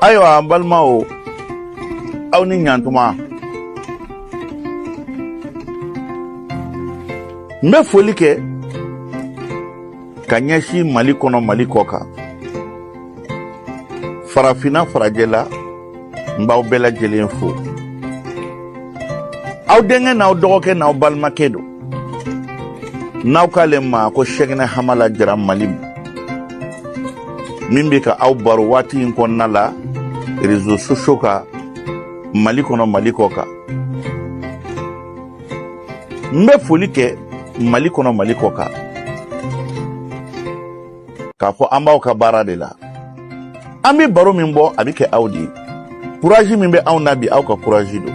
Ayiwa balima o aw ni ɲantuma n bɛ foli kɛ ka ɲɛsin Mali kɔnɔ Mali kɔ kan farafinna farajɛ la n b'aw bɛɛ lajɛlen fo aw denkɛ n'aw dɔgɔkɛ n'aw balimakɛ don n'aw k'ale ma ko Sɛgɛnɛ Hamala Jara Mali min bɛ ka aw baro waati in kɔnɔna la réseaux sociaux kan Mali kɔnɔ Mali kɔ kan n bɛ foli kɛ Mali kɔnɔ Mali kɔ kan k'a fɔ an b'aw ka baara de la an bɛ baro min bɔ a bɛ kɛ aw de ye courage min bɛ anw na bi aw ka courage don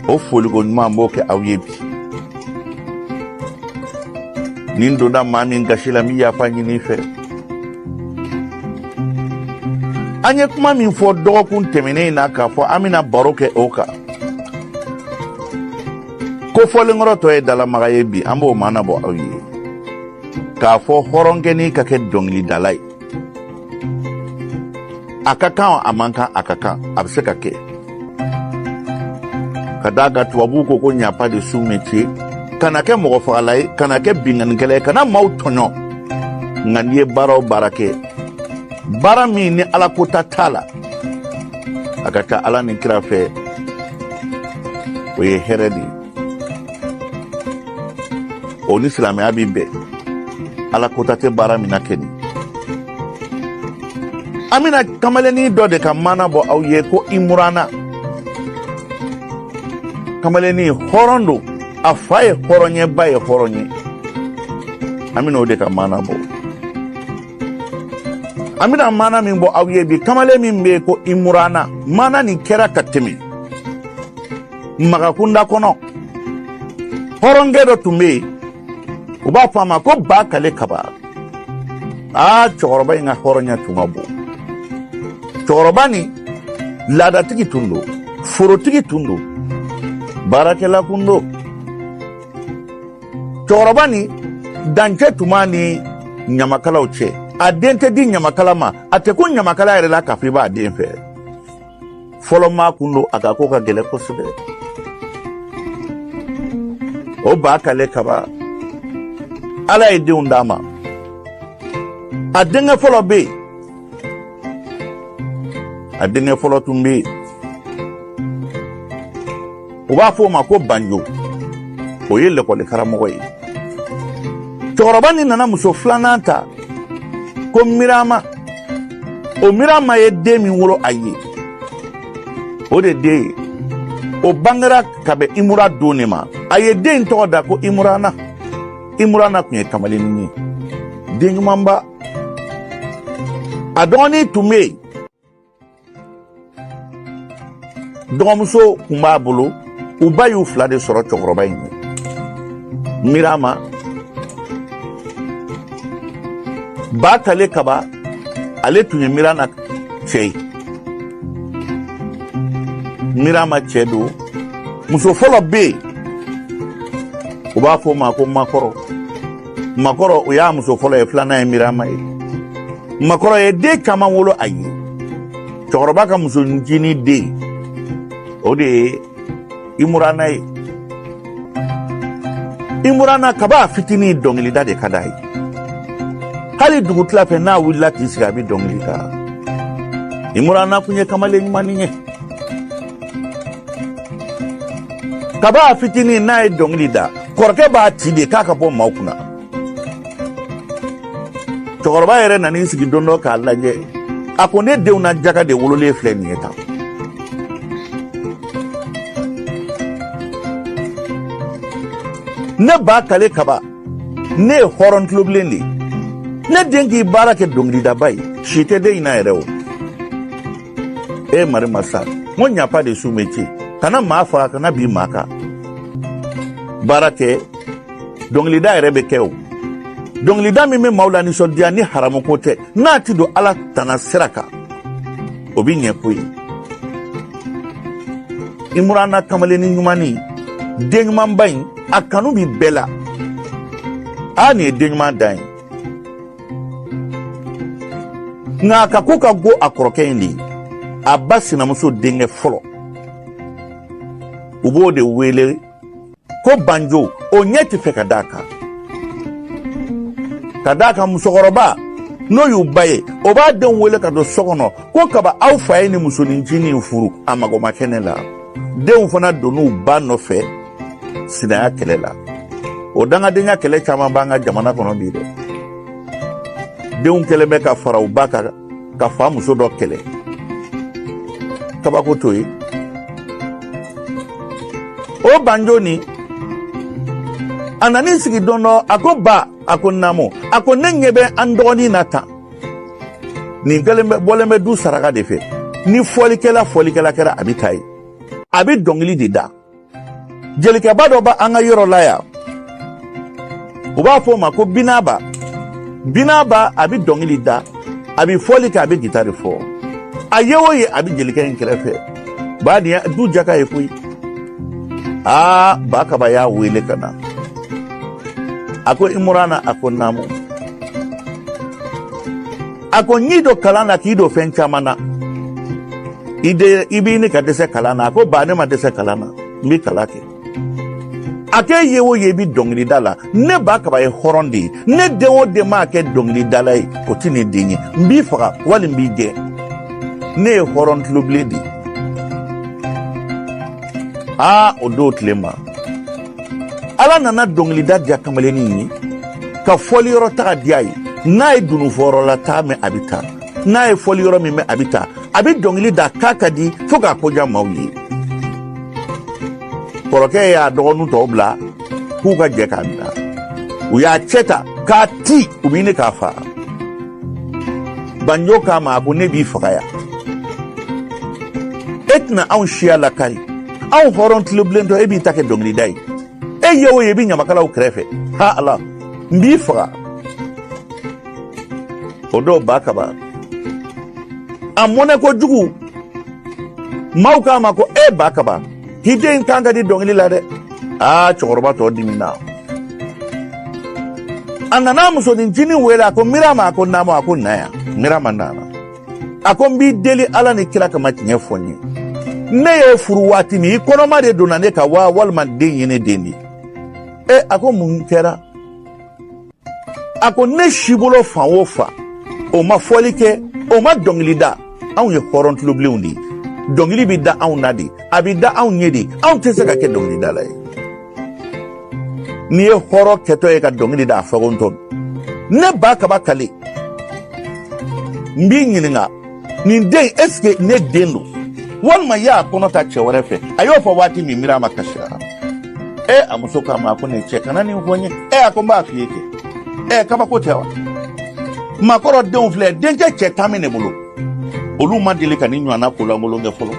o foliko ɲuman b'o kɛ aw ye bi nin donna maa min gasi la n bɛ yafa ɲini fɛ an ye kuma min fɔ dɔgɔkun tɛmɛnen na k'a fɔ an bɛna baro kɛ o kan ko fɔlenkɔrɔ tɔ ye dalamaga ye bi an b'o maana bɔ aw ye k'a fɔ hɔrɔnkɛni ka kɛ dɔnkilidala ye a ka kan a man kan a ka kan a bɛ se ka kɛ ka d'a kan tubabuw ko il n'y a pas de sous-métier kana kɛ mɔgɔ fagala ye kana kɛ binganikɛla ye kana maaw tɔɲɔ nka n'i ye baara o baara kɛ baara min ni ala ko ta t'a la a ka ca ala ni kira fɛ o ye hɛrɛ de ye o ni silamɛya bi bɛn ala ko ta tɛ baara min na kɛ ni an bɛna kamalennin dɔ de ka maana bɔ aw ye ko i murana kamalennin hɔrɔn don a fa ye hɔrɔn ye ba ye hɔrɔn ye an bɛna o de ka maana bɔ an bɛna maana min bɔ aw ye bi kamalen min bɛ yen ko i murana maana nin kɛra ka tɛmɛ magakunda kɔnɔ hɔrɔnkɛ dɔ tun bɛ yen u b'a fɔ a ma ko ba kale kaba cɛkɔrɔba in ka hɔrɔnya tun ka bon cɛkɔrɔba nin laadatigi tun don forotigi tun don baarakɛla kun don cɛkɔrɔba nin dancɛ tun b'a ni ɲamakalaw cɛ a den tɛ di ɲamakala ma a tɛ ko ɲamakala yɛrɛ la k'a fɔ i b'a den fɛ fɔlɔ maa kun don a ka ko ka gɛlɛn kosɛbɛ o ba kale kaba ala ye denw d'a ma a denkɛ fɔlɔ bɛ yen a denkɛ fɔlɔ tun bɛ yen u b'a fɔ o ma ko banjo o ye lekɔli karamɔgɔ ye cɛkɔrɔba nin nana muso filanan ta ko mirama o mirama ye den min wolo a ye o de den ye o bangera ka bɛn imura don de ma a ye den in tɔgɔ da ko imurana imurana tun ye kamalennin ye den ɲumanba a dɔgɔnin tun bɛ yen dɔgɔmuso tun b'a bolo u ba y'u fila de sɔrɔ cɛkɔrɔba in ye mirama ba kale kaba ale tun ye mirana cɛ ye mirama cɛ don muso fɔlɔ bɛ yen u b'a fɔ o ma ko makɔrɔ makɔrɔ o y'a muso fɔlɔ ye filanan ye mirama ye makɔrɔ ye den caman wolo a ye cɛkɔrɔba ka muso ncinin den o de ye imurana ye imurana kaba fitinin dɔnkilida de ka d'a ye hali dugutila fɛ n'a wulila k'i sigi a bɛ dɔnkili da imurana kun ye kamalen ɲumanin ye kaba fitinin n'a ye dɔnkili da kɔrɔkɛ b'a ci de k'a ka bɔ maaw kunna cɛkɔrɔba yɛrɛ nan'i sigi don dɔ k'a lajɛ a ko ne denw na jaga de wololen filɛ nin ye tan ne ba kale kaba ne ye hɔrɔn tulobilen de ye ne den k'i baara kɛ dɔnkilidaba ye si tɛ den in na yɛrɛ o mari masa n ko ɲapa de su métier kana maa faga kana bi maa kan baara kɛ dɔnkilida yɛrɛ bɛ kɛ o dɔnkilida min bɛ maaw la nisɔndiya ni haramu ko tɛ n'a ti don ala tana sira kan o bɛ ɲɛ ko ye imurana kamalennin ɲumanin den ɲumanba in a kanu bi bɛɛ la nin ye den ɲuman dan ye nga ka ko ka go akoroke ndi abasi na muso denge folo ubo de wele ko banjo o nyeti fe kadaka musokoroba no yu baye o ba den wele ka do sokono ko kaba aw faye ni muso ni jini furu amago makenela den fana donu ba no fe sinaya kelela o danga denya kele chama banga jamana kono bi de den kele be ka fara u ba ka fa muso do kele kaba ko toyi o banjo ni anani sigi dono akoba akonamo akonengebe andoni nata ni galembe bolembe du saraka de fe ni folikela kera abitai abi dongili dida jelike bado ba anga yoro laya uba fo mako binaba abi dongili da abi folika abi gitari fo ayewo ye abi jelike nkrefe ba dia du jaka ekui ba ka ba ya wele kana ako imurana ako namu ako nyido kalana kido fencha mana ide ibini ka dese kalana ako ba ne ma dese kalana mi kalake ake yewo yebi dongli dala ne ba ka ba e horondi ne dewo de ma ke dongli dala e otini dinyi mbi faka wali mbi ge ne horont lubledi odo tlema ala nana dongli dadja kamaleni ni ka foli yoro taga diayi na e dunu foro la ta me abita na e foli yoro me abita abi dongli da kakadi foga ko jamawli koroke ya dogonu to bla ku ka je kanda u ya cheta ka ti ubini ka fa banjo kama ko ne bi fakaya etna on shia la kari on horon tlublendo e bi take dongli dai yewo yebi nyamakala u krefe ha ala mbi fra odo bakaba amone ko jugu mauka mako bakaba hide nkanga di dongili lade chokoroba to dimina anana muso din jini wela ko mirama ko namo ako naya mirama nana ako mbi deli ala ni kila kama tinye fonye ne ye furu wati mi konoma de donane ka wa walma den yene deni ako munkera ako ne shibolo fa wo fa o ma folike o ma donglida an ye horon tlubleundi dongli bi da an nadi abida an yedi an tese ka ke donglida la ni ye horo keto e ka donglida fa gonton ne ba ka ba kale mbi nyininga ni den eske ne dendo won ma ya kono ta chewere fe ayo fa wati mi mira makasha amusoka makone cheka nani honye akomba afiyeke kaba kotewa makoro denfle denje cheka mene bulu olu madile kaninyo anakola molonge folo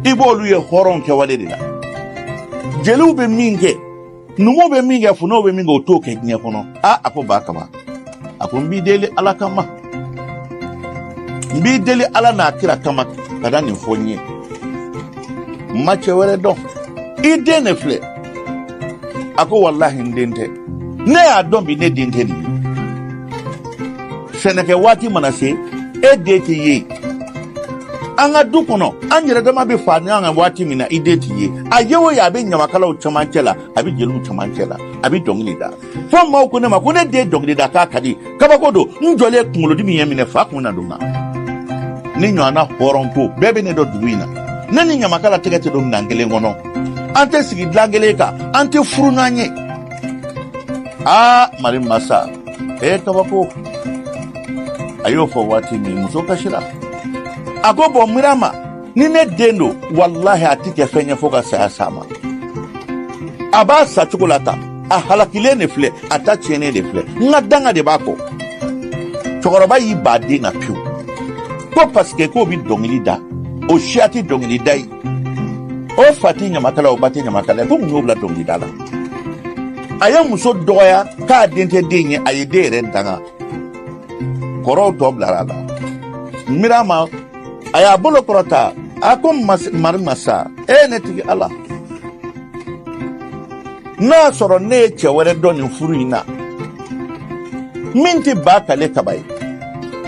ibo olu ye horon ke wadedila jelu be minge numo be minge funo be minge otoke gnye fono akoba kama akombi dele ala kama mbi dele ala na akira kama kada ni fonye machewere don ide ne fle ako wallahi ndente ne adon bi ne dinte ni seneke wati manase date ye anga dukono anjere dama be fani anga wati mina idete ye ayewo ya be nyamakala uchamanchela abi jelu uchamanchela abi donglida fo ma ko ne ma ko ne de donglida ka kadi kabakodo njole kungulo dimi yemine fa kuna dunga ni nyana horonto bebe ne do duina nani nyamakala tegete do ngangele ngono ante sigi dlangeleka ante furunanye mari masa kabako ayo fo wati ni musoka shira agobo mirama ni ne dendo wallahi atike fenya foka sa sama abasa chokolata halakile ne fle atachene de fle ngadanga de bako chokoroba yi bade na piu ko paske ko bi dongilida o shiati dongilidai o fati nyamakala o bati nyamakala ko nyobla dongilida la aya muso doya ka dente denye ayede rentanga koro to blarala mirama aya bolo korota akom marmasa netigi ala na soro ne chewere doni furu ina minti ba kale kabay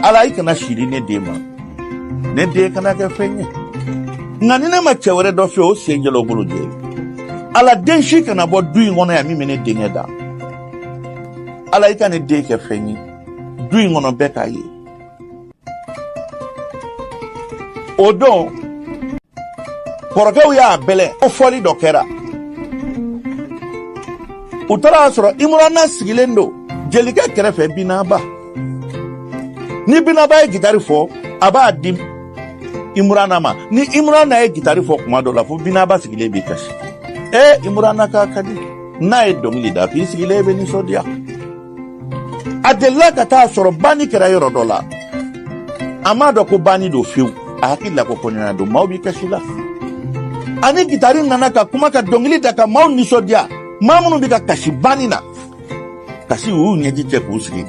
ala i kana shiri ne den ma ne den kana kɛ fɛn ye nka ni ne ma cɛ wɛrɛ dɔ fɛ o sen jɛla o bolo jɛ ala den si kana bɔ du in kɔnɔ yan min bɛ ne denkɛ da ala i ka ne den kɛ fɛn ye du in kɔnɔ bɛɛ k'a ye o don kɔrɔkɛw y'a bɛlɛ o fɔli dɔ kɛra u taara sɔrɔ Imurana sigilen don jelikɛ kɛrɛfɛ Binaba ni Binaba ye gitari fɔ a b'a di Imurana ma ni Imurana ye gitari fɔ kuma dɔ la fo Binaba sigilen b'i kasi Imurana ka di n'a ye dɔnkili da k'i sigilen bɛ nisɔndiya a delila ka taa sɔrɔ bani kɛra yɔrɔ dɔ la a m'a dɔn ko bani don fiyewu a hakili la ko kɔɲɔya don maaw b'i kasi la ani gitari nana ka kuma ka dɔnkili da ka maaw nisɔndiya maa minnu bɛ ka kasi bani na kasi y'u ɲɛji cɛ k'u sigi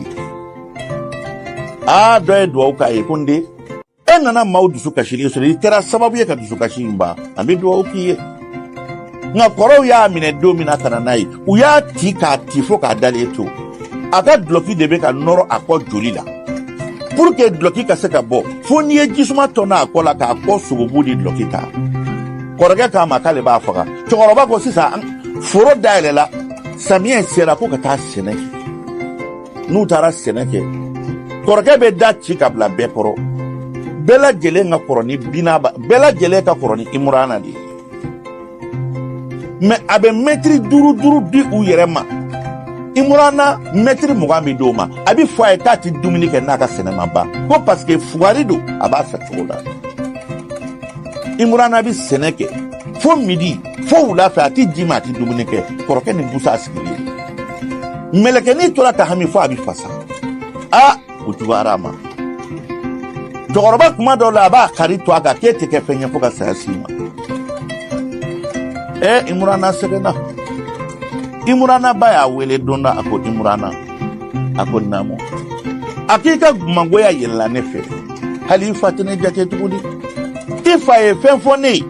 dɔ ye duwawu k'a ye ko n den e nana maaw dusu kasilen sɔrɔ i kɛra sababu ye ka dusu kasi in ban an bɛ duwawu k'i ye nka kɔrɔw y'a minɛ don min na ka na n'a ye u y'a ci k'a ci fo k'a dalen to a ka dulɔki de bɛ ka nɔrɔ a kɔ joli la pour que dulɔki ka se ka bɔ fo n'i ye jisuma tɔ n'a kɔ la k'a kɔ sogobu di dulɔki ta kɔrɔkɛ k'a ma k'ale b'a faga cɛkɔrɔba ko sisan foro dayɛlɛla samiyɛ sera ko ka taa sɛnɛ kɛ n'u taara sɛnɛ kɛ kɔrɔkɛ bɛ da ci ka bila bɛɛ kɔrɔ bɛɛ lajɛlen ka kɔrɔ ni Binaba bɛɛ lajɛlen ka kɔrɔ ni Imurana de ye mais a bɛ mɛtiri 5 di u yɛrɛ ma Imurana mɛtiri 20 bɛ d'o ma a bɛ fɔ a ye k'a tɛ dumuni kɛ n'a ka sɛnɛ ma ban ko parce que fugari don a b'a fɛ cogo la Imurana bɛ sɛnɛ kɛ fo midi fo wula fɛ a tɛ ji ma a tɛ dumuni kɛ kɔrɔkɛ ni busa sigilen mɛlɛkɛnin tora ka hami fo a bɛ fasa o juguyara a ma cɛkɔrɔba kuma dɔw la a b'a kari to a kan k'e tɛ kɛ fɛn ye fo ka saya s'i ma Imurana sɛgɛnna Imurana ba y'a wele don dɔ a ko Imurana a ko naamu a k'i ka mangoya yɛlɛla ne fɛ hali i fa tɛ ne jate tuguni i fa ye fɛn fɔ ne ye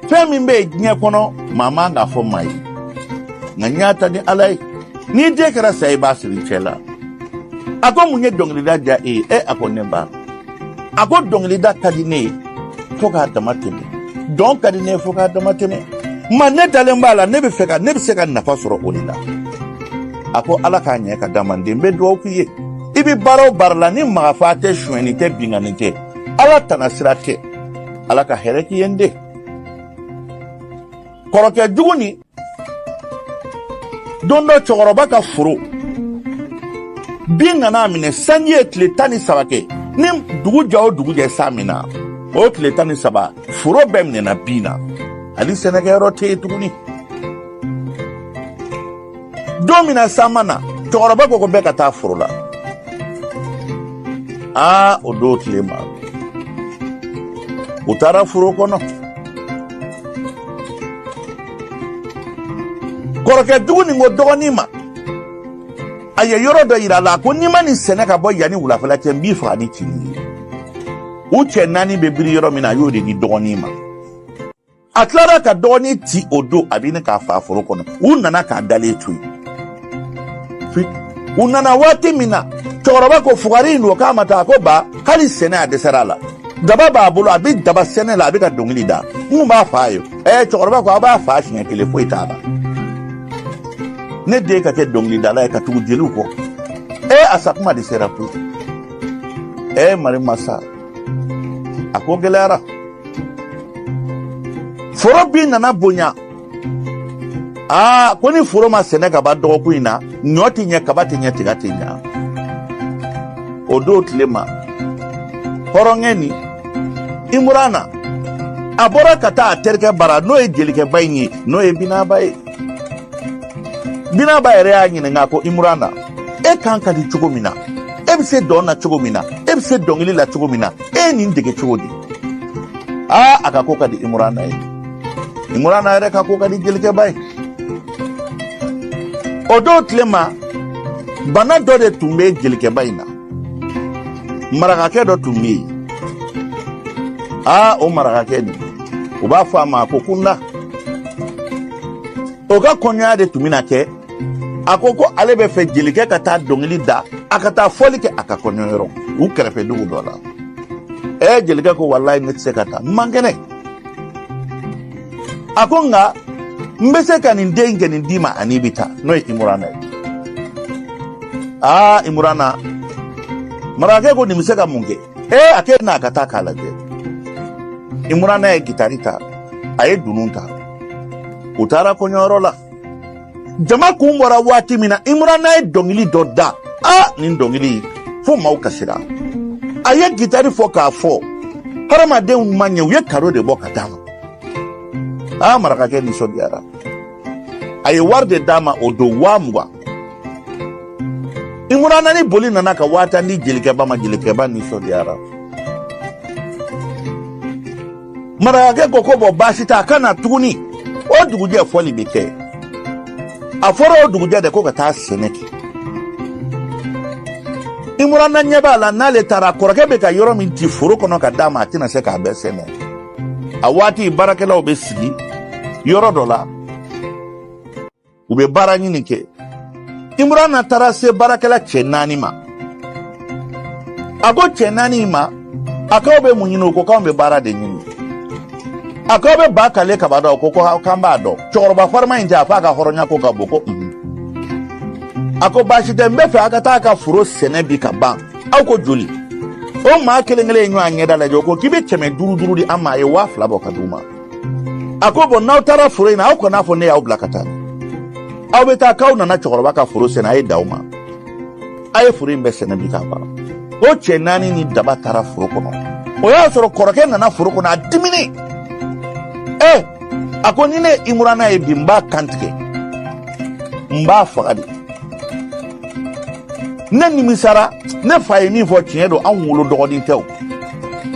fɛn min bɛ diɲɛ kɔnɔ maa man k'a fɔ maa ye nka n y'a ta ni ala ye n'i den kɛra sa i b'a siri cɛ la a ko mun ye dɔnkilida diya e ye a ko ne ba a ko dɔnkilida ka di ne ye fo k'a dama tɛmɛ dɔn ka di ne ye fo k'a dama tɛmɛ ma ne dalen b'a la ne bɛ se ka nafa sɔrɔ o de la a ko ala k'a ɲɛ ka d'a ma n den n bɛ duwawu k'i ye i bɛ baara o baara la ni magafa tɛ suɲɛni tɛ binkani tɛ ala tana sira tɛ ala ka hɛrɛ k'i ye n den kɔrɔkɛ jugu ni don dɔ cɛkɔrɔba ka foro bin nana minɛ sanji ye tile 13 kɛ ni dugu jɛ o dugu jɛ san min na o tile 13 foro bɛɛ minɛna bin na hali sɛnɛkɛyɔrɔ tɛ yen tuguni don min na san ma na cɛkɔrɔba ko bɛɛ ka taa foro la o don tile ma u taara foro kɔnɔ kɔrɔkɛ jugu nin ko dɔgɔnin ma a ye yɔrɔ dɔ yira a la ko n'i ma nin sɛnɛ ka bɔ yanni wulafɛla cɛ n b'i faga ni cini ye u cɛ 4 bɛ biri yɔrɔ min na a y'o de di dɔgɔnin ma a tilara ka dɔgɔnin ci o don a bɛ ne k'a faa foro kɔnɔ u nana k'a dalen to yen u nana waati min na cɛkɔrɔba ko fugari in don k'a ma taa a ko ba hali sɛnɛ a dɛsɛra a la daba b'a bolo a bɛ daba sɛnɛ la a bɛ ka dɔnkili da mun b'a fa ye cɛkɔrɔba ko a b'a fa siɲɛ 1 foyi t'a la ne den ka kɛ dɔnkilidala ye ka tugu jeliw kɔ a sakuma de sera ko mari masa a ko gɛlɛyara foro bin nana bonya ko ni foro ma sɛnɛ ka ban dɔgɔkun in na ɲɔ tɛ ɲɛ kaba tɛ ɲɛ tiga tɛ ɲɛ o don tile ma hɔrɔnkɛ ni Imurana a bɔra ka taa a terikɛ bara n'o ye jelikɛba in ye n'o ye Binaba ye Binaba yɛrɛ y'a ɲininka ko Imurana e kan ka di cogo min na e bɛ se dɔn na cogo min na e bɛ se dɔnkili la cogo min na e ye nin dege cogo di a ka ko ka di Imurana ye Imurana yɛrɛ ka ko ka di jelikɛba ye o don tile ma bana dɔ de tun bɛ jelikɛba in na marakakɛ dɔ tun bɛ yen o marakakɛ nin u b'a fɔ a ma ko kunda o ka kɔɲɔya de tun bɛna kɛ a ko ale bɛ fɛ jelikɛ ka taa dɔnkili da akata foli ke akakonyo yoro u kerefe dugu dola jelikɛ ko wallahi ne tɛ se ka taa mangɛnɛ a ko nka n bɛ se ka nin den kɛ nin d'i ma ani bɛ taa n'o ye Imurana ye Imurana marakɛ ko nin bɛ se ka mun kɛ a kɛ n'a ka taa k'a lajɛ Imurana ye gitari ta a ye dunun ta u taara kɔɲɔyɔrɔ la jama kun bɔra waati min na Imurana ye dɔnkili dɔ da nin dɔnkili fo maaw kasira a ye gitari fɔ k'a fɔ hadamadenw ma ɲɛ u ye kado de bɔ ka d'a ma marakakɛ nisɔndiyara a ye wari de d'a ma o don 20,000 Imurana ni boli nana ka waata ni jelikɛba ma jelikɛba nisɔndiyara marakakɛ ko bɔ baasi t'a kana tuguni o dugujɛ fɔli bɛ kɛ a fɔra o dugujɛ de ko ka taa sɛnɛ kɛ Imurana ɲɛ b'a la n'ale taara kɔrɔkɛ bɛ ka yɔrɔ min ci foro kɔnɔ ka d'a ma a tɛna se k'a bɛɛ sɛnɛ a waati baarakɛlaw bɛ sigi yɔrɔ dɔ la u bɛ baara ɲini kɛ Imurana taara se baarakɛla cɛ 4 ma a ko cɛ 4 ma a k'aw bɛ mun ɲini o ko k'anw bɛ baara de ɲini a k'aw bɛ ba kale kaba dɔn o ko k'an b'a dɔn cɛkɔrɔba farima in tɛ a f'a ka hɔrɔnya ko ka bon ko a ko baasi tɛ n bɛ fɛ a ka taa ka foro sɛnɛ bi ka ban aw ko joli o maa kelen kelen ye ɲɔgɔn ɲɛda lajɛ o ko k'i bɛ kɛmɛ 5 di an ma a ye 2,000 bɔ ka d'u ma a ko bon n'aw taara foro in na aw kana fɔ ne y'aw bila ka taa aw bɛ taa k'aw nana cɛkɔrɔba ka foro sɛnɛ a ye d'aw ma a ye foro in bɛɛ sɛnɛ bi ka ban o cɛ 4 ni daba taara foro kɔnɔ o y'a sɔrɔ kɔrɔkɛ nana foro kɔnɔ a diminen a ko ni ne Imurana ye bi n b'a kantigɛ n b'a faga de ne nimisara ne fa ye min fɔ tiɲɛ don anw wolo dɔgɔnin tɛ o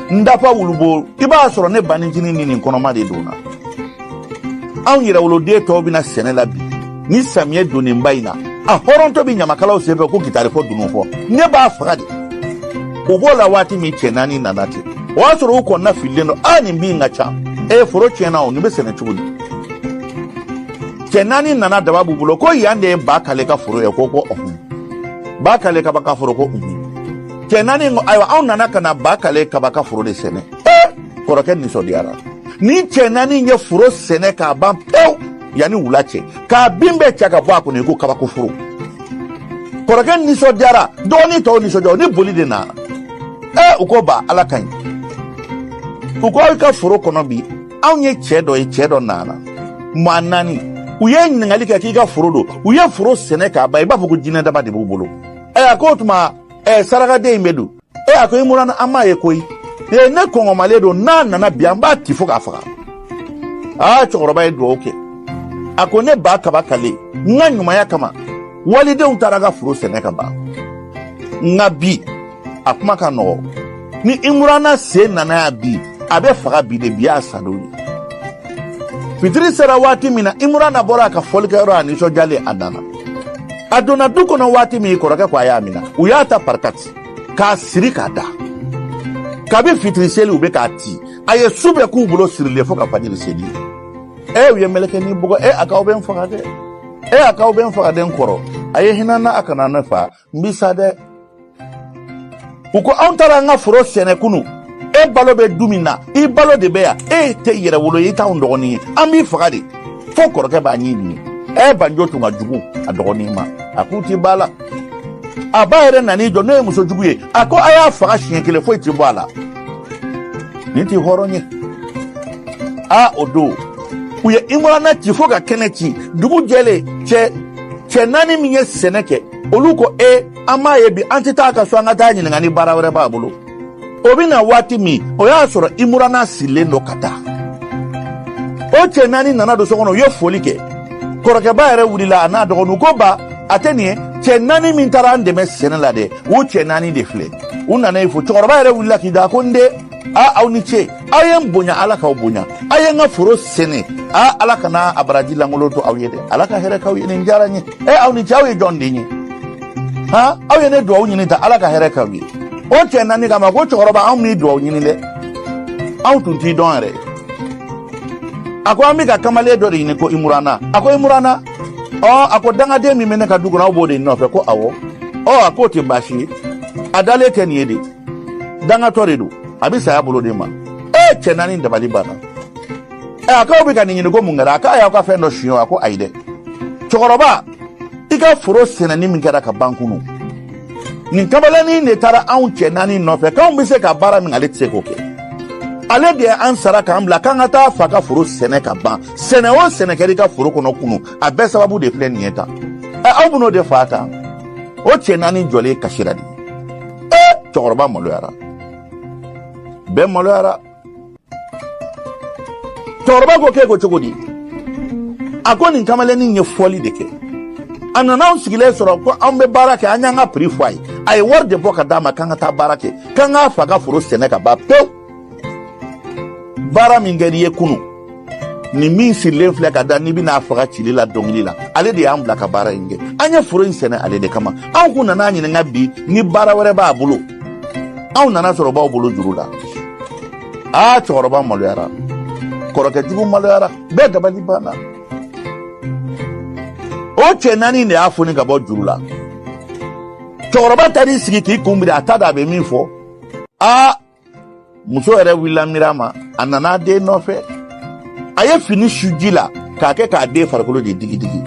n dafa wulubo i b'a sɔrɔ ne banincinin ni nin kɔnɔma de donna anw yɛrɛ woloden tɔw bɛna sɛnɛ la bi ni samiyɛ donnenba in na a hɔrɔntɔ bɛ ɲamakalaw senfɛ ko gitari fɔ dunun fɔ ne b'a faga de o b'o la waati min cɛ 4 nana ten o y'a sɔrɔ u kɔnɔna fililen don nin bin ka ca foro tiɲɛna o nin bɛ sɛnɛ cogo di cɛ 4 nana daba b'u bolo ko yan de ye ba kale ka foro ye ko ba kale kaba ka foro ko cɛ 4 ko ayiwa anw nana ka na ba kale kaba ka foro de sɛnɛ kɔrɔkɛ nisɔndiyara ni cɛ 4 ye foro sɛnɛ k'a ban pewu yanni wula cɛ k'a bin bɛɛ cɛ ka bɔ a kɔnɔ i ko kabako foro kɔrɔkɛ nisɔndiyara dɔgɔnin tɔw nisɔndiyara ni boli de nana u ko ba ala ka ɲi u ko aw ka foro kɔnɔ bi anw ye cɛ dɔ ye cɛ dɔ nana maa 4 u ye ɲininkali kɛ k'i ka foro don u ye foro sɛnɛ k'a ban i b'a fɔ ko jinɛ daba de b'u bolo a ko o tuma sarakaden in bɛ don a ko Imurana an m'a ye koyi ne kɔngɔmalen don n'a nana bi an b'a ti fo k'a faga cɛkɔrɔba ye dugawu kɛ a ko ne ba kaba kale n ka ɲumanya kama walidenw taara ka foro sɛnɛ ka ban nka bi a kuma ka nɔgɔ ni Imurana sen nana yan bi a bɛ faga bi de bi y'a sadon ye fitiri sera waati min na Imurana bɔra a ka fɔlikɛyɔrɔ a nisɔndiyalen a nana a donna du kɔnɔ waati min kɔrɔkɛ ko a y'a minɛ u y'a ta parikati k'a siri k'a da kabi fitiri seli u bɛ k'a ti a ye su bɛɛ k'u bolo sirilen fo ka fajiri seli u ye mɛlɛkɛnin bugɔ a k'aw bɛ n faga dɛ a k'aw bɛ n faga dɛ n kɔrɔ a ye hinɛ na a kana ne fa n bi sa dɛ u ko anw taara an ka foro sɛnɛ kunu balo bɛ du min na i balo de bɛ yan tɛ yɛrɛ wolo ye i t'anw dɔgɔnin ye an b'i faga de fo kɔrɔkɛ b'a ɲi ɲini banjo tun ka jugu a dɔgɔnin ma a k'u ti ba la a ba yɛrɛ nan'i jɔ n'o ye muso jugu ye a ko a y'a faga siɲɛ kelen foyi ti bɔ a la nin tɛ hɔrɔn ye o don u ye Imurana ci fo ka kɛnɛ ci dugu jɛlen cɛ 4 min ye sɛnɛ kɛ olu ko an m'a ye bi an tɛ taa ka so an ka taa ɲininka ni baara wɛrɛ b'a bolo o bɛ na waati min o y'a sɔrɔ Imurana sigilen don ka taa o cɛ 4 nana don so kɔnɔ u ye foli kɛ kɔrɔkɛba yɛrɛ wulila a n'a dɔgɔninw ko ba a tɛ nin ye cɛ 4 min taara an dɛmɛ sɛnɛ la dɛ o cɛ 4 de filɛ u nana ye fo cɛkɔrɔba yɛrɛ wulila k'i da ko n den aw ni ce aw ye n bonya ala k'aw bonya aw ye n ka foro sɛnɛ ala kana a baraji lankolon to aw ye dɛ ala ka hɛrɛ k'aw ye nin diyara n ye aw ni ce aw ye jɔn den ye aw ye ne dugawu ɲini ta ala ka hɛrɛ k'aw ye o cɛ 4 kama ko cɛkɔrɔba anw m'i dugawu ɲini dɛ anw tun t'i dɔn yɛrɛ a ko an bɛ ka kamalen dɔ de ɲini ko Imurana a ko Imurana a ko dangaden min bɛ ne ka du kɔnɔ aw b'o de nɔfɛ ko awɔ a ko tɛ baasi ye a dalen tɛ nin ye de dangatɔ de don a bɛ saya bolo de ma cɛ naani dabali banna a k'aw bɛ ka nin ɲini ko mun kɛra a k'a y'aw ka fɛn dɔ suɲɛ a ko ayi dɛ cɛkɔrɔba i ka foro sɛnɛni min kɛra ka ban kunu nin kamalenin de taara anw cɛ naani nɔfɛ k'anw bɛ se ka baara min ale tɛ se k'o kɛ ale de y'an sara k'an bila k'an ka taa fa ka foro sɛnɛ ka ban sɛnɛ o sɛnɛ kɛra i ka foro kɔnɔ kunu a bɛɛ sababu de filɛ nin ye tan aw bɛn'o de fa tan o cɛ naani jɔlen kasira de cɛkɔrɔba maloyara bɛɛ maloyara cɛkɔrɔba ko k'e ko cogo di a ko nin kamalenin ye fɔli de kɛ a nana anw sigilen sɔrɔ ko anw bɛ baara kɛ an y'an ka prix fɔ a ye wari de bɔ ka d'a ma k'an ka taa baara kɛ k'an k'a fa ka foro sɛnɛ ka ban pewu baara min kɛra i ye kunun nin min sirilen filɛ ka da n'i bɛna faga cili la dɔnkili la ale de y'an bila ka baara in kɛ an ye foro in sɛnɛ ale de kama anw kun nana ɲininka bi ni baara wɛrɛ b'a bolo anw nana sɔrɔ b'aw bolo juru la cɛkɔrɔba maloyara kɔrɔkɛjugu maloyara bɛɛ dabali banna o cɛ naani de y'a foni ka bɔ juru la cɛkɔrɔba taar'i sigi k'i kunbiri a t'a dɔn a bɛ min fɔ muso yɛrɛ wulila miiri ma a nana den nɔfɛ a ye fini su ji la k'a kɛ k'a den farikolo de digidigi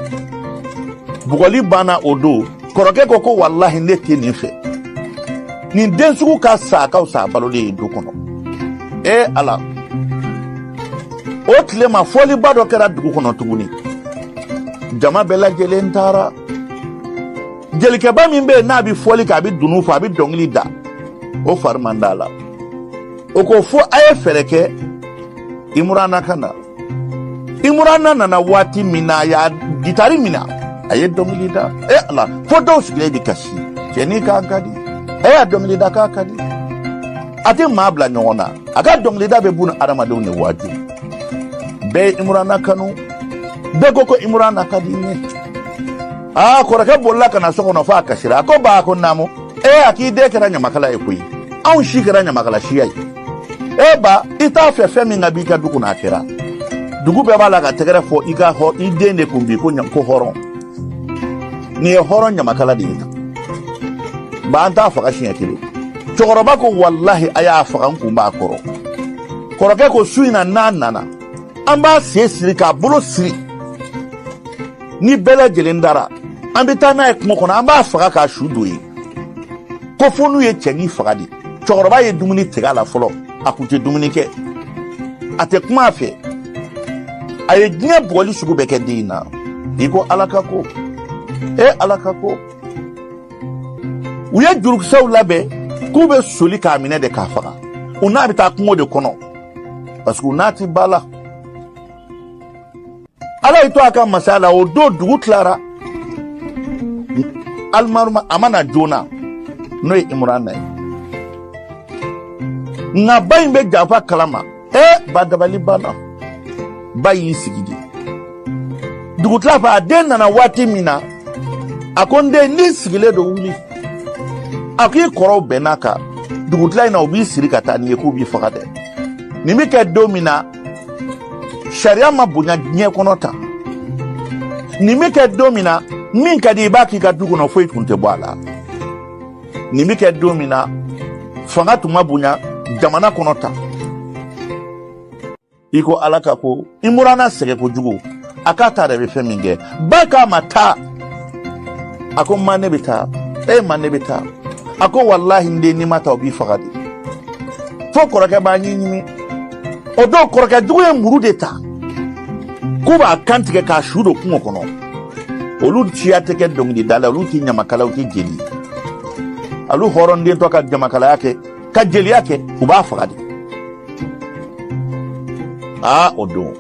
bugɔli banna o don kɔrɔkɛ ko walahi ne tɛ nin fɛ nin den sugu ka sa ka fisa a balolen ye du kɔnɔ ala o tile ma fɔliba dɔ kɛra dugu kɔnɔ tuguni jama bɛɛ lajɛlen taara jelikɛba min bɛ yen n'a bɛ fɔli kɛ a bɛ dunu fɔ a bɛ dɔnkili da o fari man d'a la o ko fo a ye fɛɛrɛ kɛ Imurana ka na Imurana nana waati min na a y'a gitari minɛ a ye dɔnkili da ala fo dɔw sigilen bɛ kasi cɛnin k'a ka di a dɔnkili da k'a ka di a tɛ maa bila ɲɔgɔn na a ka dɔnkili da bɛ buna adamadenw de waati bɛɛ ye Imurana kanu bɛɛ ko Imurana ka di ne kɔrɔkɛ bolila ka na so kɔnɔ fɔ a kasira a ko ba ko naamu a k'i den kɛra ɲamakala ye koyi anw si kɛra ɲamakala siya ye ba i t'a fɛ fɛn min ka b'i ka du kɔnɔ a kɛra dugu bɛɛ b'a la ka tɛgɛrɛ fɔ i den de kun bi ko hɔrɔn nin ye hɔrɔn ɲamakala de ye tan an t'a faga siɲɛ kelen cɛkɔrɔba ko walahi a y'a faga n kun b'a kɔrɔ kɔrɔkɛ ko su in na n'a nana an b'a sen siri k'a bolo siri ni bɛɛ lajɛlen dara an bɛ taa n'a ye kungo kɔnɔ an b'a faga k'a su don ye ko fo n'u ye cɛnin faga de cɛkɔrɔba ye dumuni tigɛ a la fɔlɔ a kun tɛ dumuni kɛ a tɛ kuma a fɛ a ye diɲɛ bugɔli sugu bɛɛ kɛ den in na i ko ala ka ko ala ka ko u ye jurukisɛw labɛn k'u bɛ soli k'a minɛ de k'a faga u n'a bɛ taa kungo de kɔnɔ parce que u n'a ti ba la ala y'i to a ka masaya la o don dugu tilara alimaruma a mana joona n'o ye Imurana ye nka ba in bɛ janfa kalama ba dabali banna ba y'i sigi de dugutila fɛ a den nana waati min na a ko n den n'i sigilen don wuli a ko i kɔrɔw bɛnn'a kan dugutila in na u b'i siri ka taa n'i ye k'u b'i faga dɛ nin bɛ kɛ don min na sariya ma bonya diɲɛ kɔnɔ tan nin bɛ kɛ don min na min ka di i b'a k'i ka du kɔnɔ foyi tun tɛ bɔ a la nin bɛ kɛ don min na fanga tun ma bonya jamana kɔnɔ tan i ko ala ka ko Imurana sɛgɛn kojugu a k'a ta yɛrɛ bɛ fɛn min kɛ ba k'a ma taa a ko ma ne bɛ taa ma ne bɛ taa a ko walahi n den n'i ma taa o b'i faga de fo kɔrɔkɛ b'a ɲɛɲini o don kɔrɔkɛ jugu ye muru de ta k'u b'a kan tigɛ k'a su don kungo kɔnɔ olu siya tɛ kɛ dɔnkilida la olu tɛ ɲamakala u tɛ jeli olu hɔrɔnden tɔ ka ɲamakalaya kɛ ka jeliya kɛ u b'a faga de o don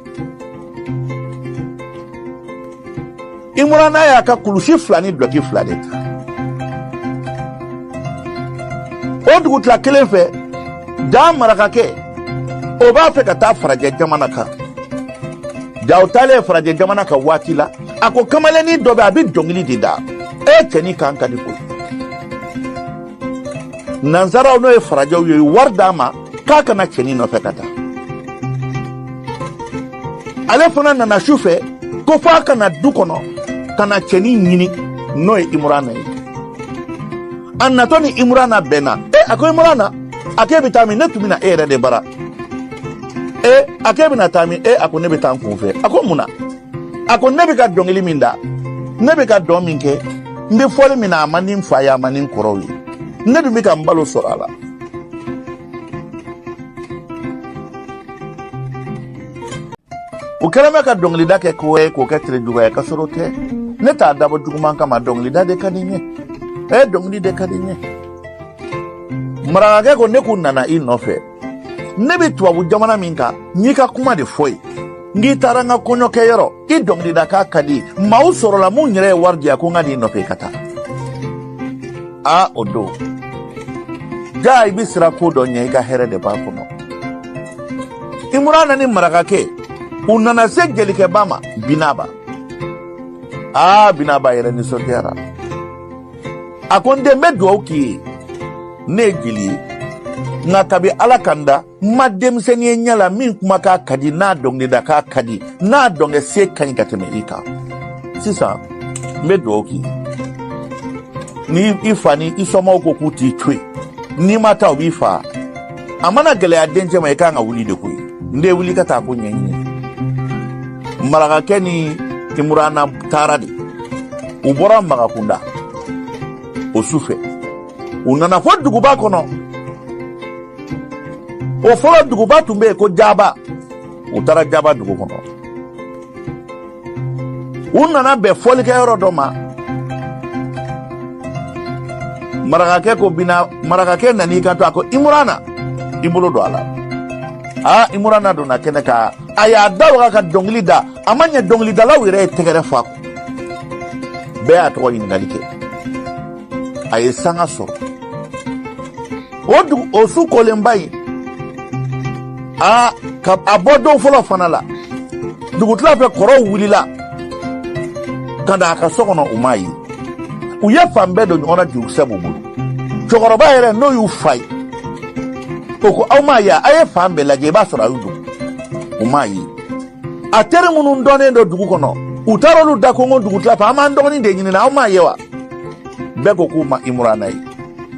Imurana y'a ka kulusi fila ni dɔki fila de ta o dugutila kelen fɛ da marakakɛ o b'a fɛ ka taa farajɛ jamana kan da o taalen farajɛ jamana kan waati la a ko kamalennin dɔ bɛ a bɛ dɔnkili de da cɛnin kan ka di ko nansaraw n'o ye farajɛw ye wari d'a ma k'a kana cɛnin nɔfɛ ka taa ale fana nana su fɛ ko f'a kana du kɔnɔ ka na cɛnin ɲini n'o ye Imurana ye Anatoni Imurana bena. Ako Imurana. Ake bitami netumina ere de bara. Ake binatami ako nebitan kunfe. Ako muna. Ako nebika dongili minda. Nebika dominke. Mbe fole mina amanin faya amanin korowi. Nebi mika mbalo sorala. Ukeleme ka dongili dake koe ko ketire juga ya kasorote. Neta dabo juguman kama dongili da de kadinye. Dongili de kadinye. Maragake ko neku nana inofe. Nebi tuwabu jamana minka nika kuma de foy. Ngi taranga konyo keyero I dongili da ka kadi mau sorola mu nyere wardi ya kunga di inofe kata. Odo. Ja ibisira kudo nye ika here de bakuno. Imurana ni maragake. Unana se jelike bama binaba. Binaba yere ni sotera. Akonde medwa uki ne jili nga tabi alakanda madem senye nyala min kumaka kadi na donge da ka kadi na donge se kanyi kateme ika. Sisa medwa uki ni ifani isoma uko ti chwe ni mata ubifa amana gele adenje ma ika nga wuli de kui nde wuli kata ko nyenye maraka ni Imurana taradi ubora magakunda osufe unana fo duguba kono o folo duguba tumbe ko jaba utara jaba dugu kono unana be foli ke rodoma maraka ko bina maraka nani kanto ako Imurana ibulo do ala Imurana do na keneka aya dawa ka dongli da amanya dongli da lawire tegere fa be atwa ingalike ay sanga so odu osu kolembai ka abodo folo fanala dugutla fe koro wulila kada ka sokono umayi uye fambe do ona jukse bubu chokoroba ere no you fight oko awmaya aye fambe lage ba sora yudu umayi atere munu ndone ndo dugu kono utarolu dakongo dugu tlapa ama ndoni de nyina awmaye wa beko kuma Imurana yi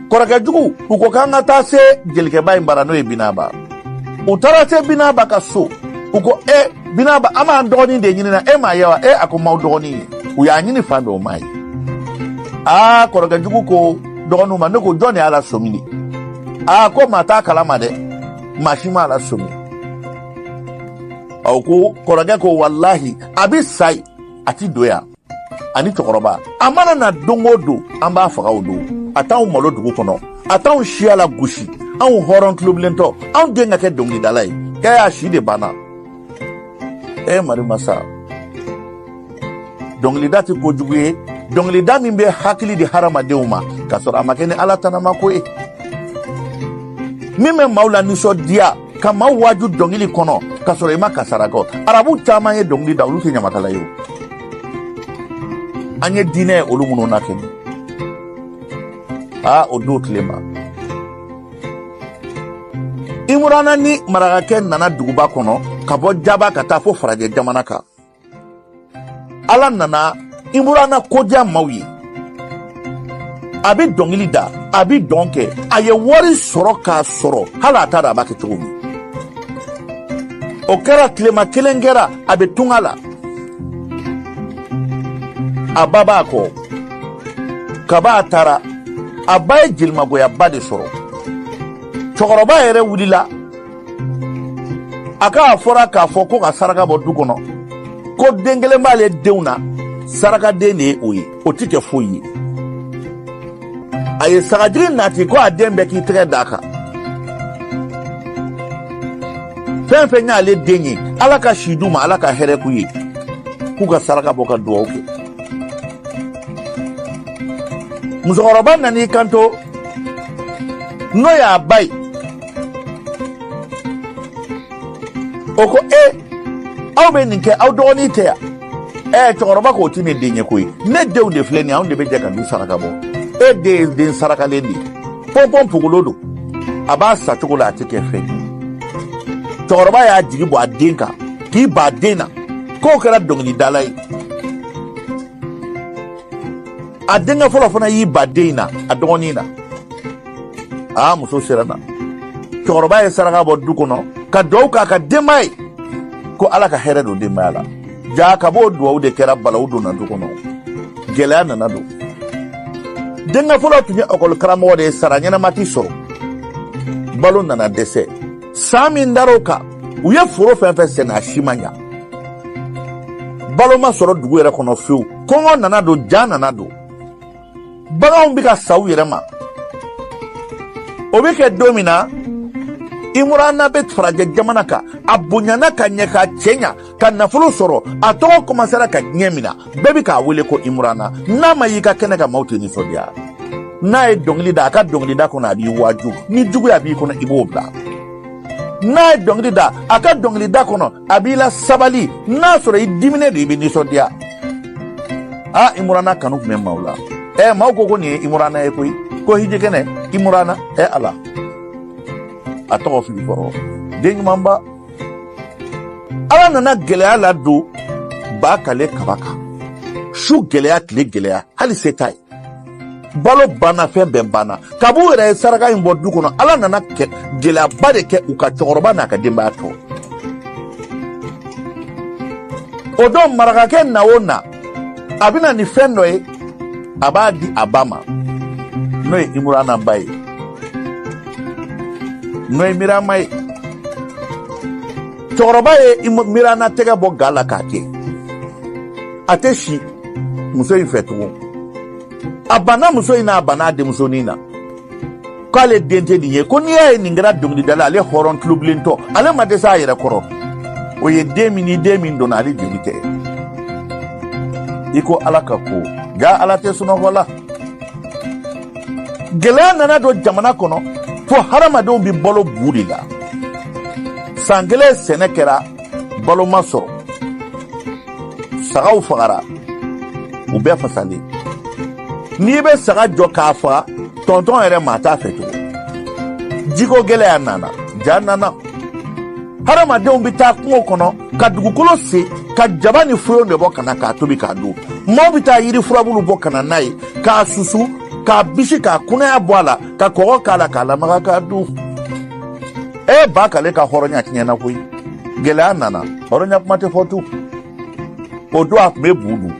koraka dugu uko kanga tase jelike ba imbarano e binaba utara se binaba ka so uko binaba ama ndoni de nyina maye wa akoma ndoni uya nyini fambe umayi koraka dugu ko donu ma ndoko joni ala somini ko mata kalama de mashima ala somi ko korage ko wallahi abisai ati doya ani chokoroba amana na dongodo amba faga odo ataw malo dugu kono ataw shiala gushi an horon club lento an denga ke dongi dalai kaya shi de bana mari masa dongli dati ko juguye dongli dami be hakili di harama deuma kasor amakene ala tanama ko mime maula niso dia kama waju dongili kono kasoro ima kasarago arabu chama ye dongili da uluti nyamatala yo anye dine olumuno nakeni odo tlema Imurana ni maraka nana duguba kono kabo jaba kata fo faraje jamanaka ala nana Imurana koja mawi abi dongili da abi donke aye wari soro ka soro hala tada ba ke tugumi o kera klema kelengera abe tungala ababa ko kaba tara abaye jilma goya bade soro chokoroba ere wulila aka fora ka foko ka saraka bo dukono ko dengele male deuna saraka dene oyi o tike foyi aye sagajiri nati ko adembe ki tere daka fenfe nya ale denye alaka shiduma alaka here kuyi kuka saraka boka duoke muzoroba nani kanto no ya bai oko awbe ninke awdoni teya chokoroba ko tine denye kuyi ne dew de fleni awde be jaka du saraka bo den saraka lendi pompom pugulodo abasa chokola atike fe chokoroba ya jigi bo adenka ki ba dena ko kera dongni dalai a denkɛ fɔlɔ fana y'i ba den na a dɔgɔnin na muso sera na cɛkɔrɔba ye saraka bɔ du kɔnɔ ka duwawu k'a ka denbaya ye ko ala ka hɛrɛ don denbaya la jaa ka b'o duwawu de kɛra balawu donna du kɔnɔ gɛlɛya nana don denkɛ fɔlɔ tun ye ekɔli karamɔgɔ de ye sara ɲɛnama tɛ sɔrɔ balo nana dɛsɛ san min dar'o kan u ye foro fɛn fɛn sɛnɛ a si ma ɲa balo ma sɔrɔ dugu yɛrɛ kɔnɔ fiyewu kɔngɔ nana don ja nana don baganw bɛ ka sa u yɛrɛ ma o bɛ kɛ don min na Imurana bɛ farajɛ jamana kan a bonyana ka ɲɛ ka cɛ ɲa ka nafolo sɔrɔ a tɔgɔ komansera ka ɲɛ mina bɛɛ bɛ k'a wele ko Imurana n'a ma y'i ka kɛnɛ kan maaw tɛ nisɔndiya n'a ye dɔnkili da a ka dɔnkili da kɔnɔ a b'i waaju ni juguya b'i kɔnɔ i b'o bila n'a ye dɔnkili da a ka dɔnkili da kɔnɔ a b'i la sabali n'a sɔrɔ i diminen de i bɛ nisɔndiya Imurana kanu tun bɛ maaw la maaw ko nin ye Imurana ye koyi ko hijikɛnɛ Imurana ala a tɔgɔ fili kɔrɔ den ɲumanba ala nana gɛlɛya la don ba kale kaba kan su gɛlɛya tile gɛlɛya hali se t'a ye balo banna fɛn bɛɛ banna kab'u yɛrɛ ye saraka in bɔ du kɔnɔ ala nana gɛlɛyaba de kɛ u ka cɛkɔrɔba n'a ka denbaya tɔ o don marakakɛ na o na a bɛna ni fɛn dɔ ye a b'a di a ba ma n'o ye Imurana ba ye n'o ye Mirama ye cɛkɔrɔba ye Mirana tɛgɛ bɔ ga la k'a kɛ a tɛ si muso in fɛ tugun a banna muso in na a banna a denmusonin na k'ale den tɛ nin ye ko n'i y'a ye nin kɛra dɔnkilidala ale hɔrɔn tulobilentɔ ale ma dɛsɛ a yɛrɛ kɔrɔ o ye den min ni den min donna ale joli tɛ i ko ala ka ko ja ala tɛ sunɔgɔ la gɛlɛya nana don jamana kɔnɔ fo hadamadenw bɛ balo bu de la san kelen sɛnɛ kɛra balo ma sɔrɔ sagaw fagara u bɛɛ fasalen n'i bɛ saga jɔ k'a faga tɔntɔn yɛrɛ maa t'a fɛ cogo jiko gɛlɛya nana ja nana hadamadenw bɛ taa kungo kɔnɔ ka dugukolo sen ka jaba ni foyon de bɔ ka na k'a tobi k'a dun maaw bɛ taa yiri furabulu bɔ ka na n'a ye k'a susu k'a bisi k'a kunnaya bɔ a la ka kɔgɔ k'a la k'a lamaga k'a dun ba k'ale ka hɔrɔnya tiɲɛna koyi gɛlɛya nana hɔrɔnya kuma tɛ fɔ tu o don a tun bɛ bu dun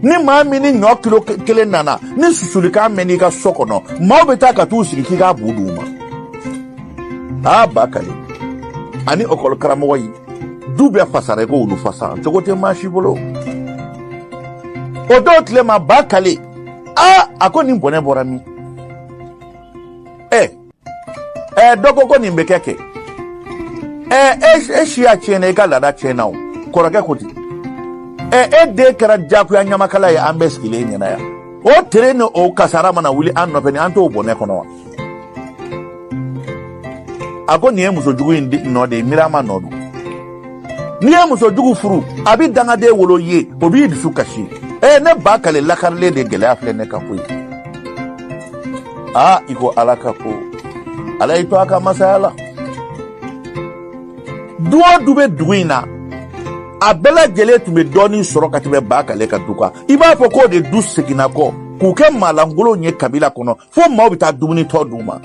ni maa min ni ɲɔ kilo kelen nana ni susulikan mɛn n'i ka so kɔnɔ maaw bɛ taa ka t'u sigi k'i k'a bu d'u ma ba kale ani ekɔli karamɔgɔ yi du bɛɛ fasara i ko wulu fasa cogo tɛ maa si bolo o dɔw tile ma ba kale a ko nin bɔnɛ bɔra min dɔ ko nin bɛ kɛ kɛ e siya tiɲɛna i ka laada tiɲɛna o kɔrɔkɛ ko ten e den kɛra jagoya ɲamakala ye an bɛɛ sigilen ɲɛna yan o tere ni o kasara mana wuli an nɔfɛ ni an t'o bɔnɛ kɔnɔ wa a ko nin ye musojugu in nɔ de ye Mirama nɔ don n'i ye musojugu furu a bɛ dangaden wolo ye o b'i dusu kasi ne ba kale lakarilen de gɛlɛya filɛ ne ka ko ye i ko ala ka ko ala y'i to a ka masaya la du o du bɛ dugu in na a bɛɛ lajɛlen tun bɛ dɔɔnin sɔrɔ ka tɛmɛ ba kale ka du kan i b'a fɔ k'o de du seginna kɔ k'u kɛ maalankolon ye kabila kɔnɔ fo maaw bɛ taa dumuni tɔ d'u ma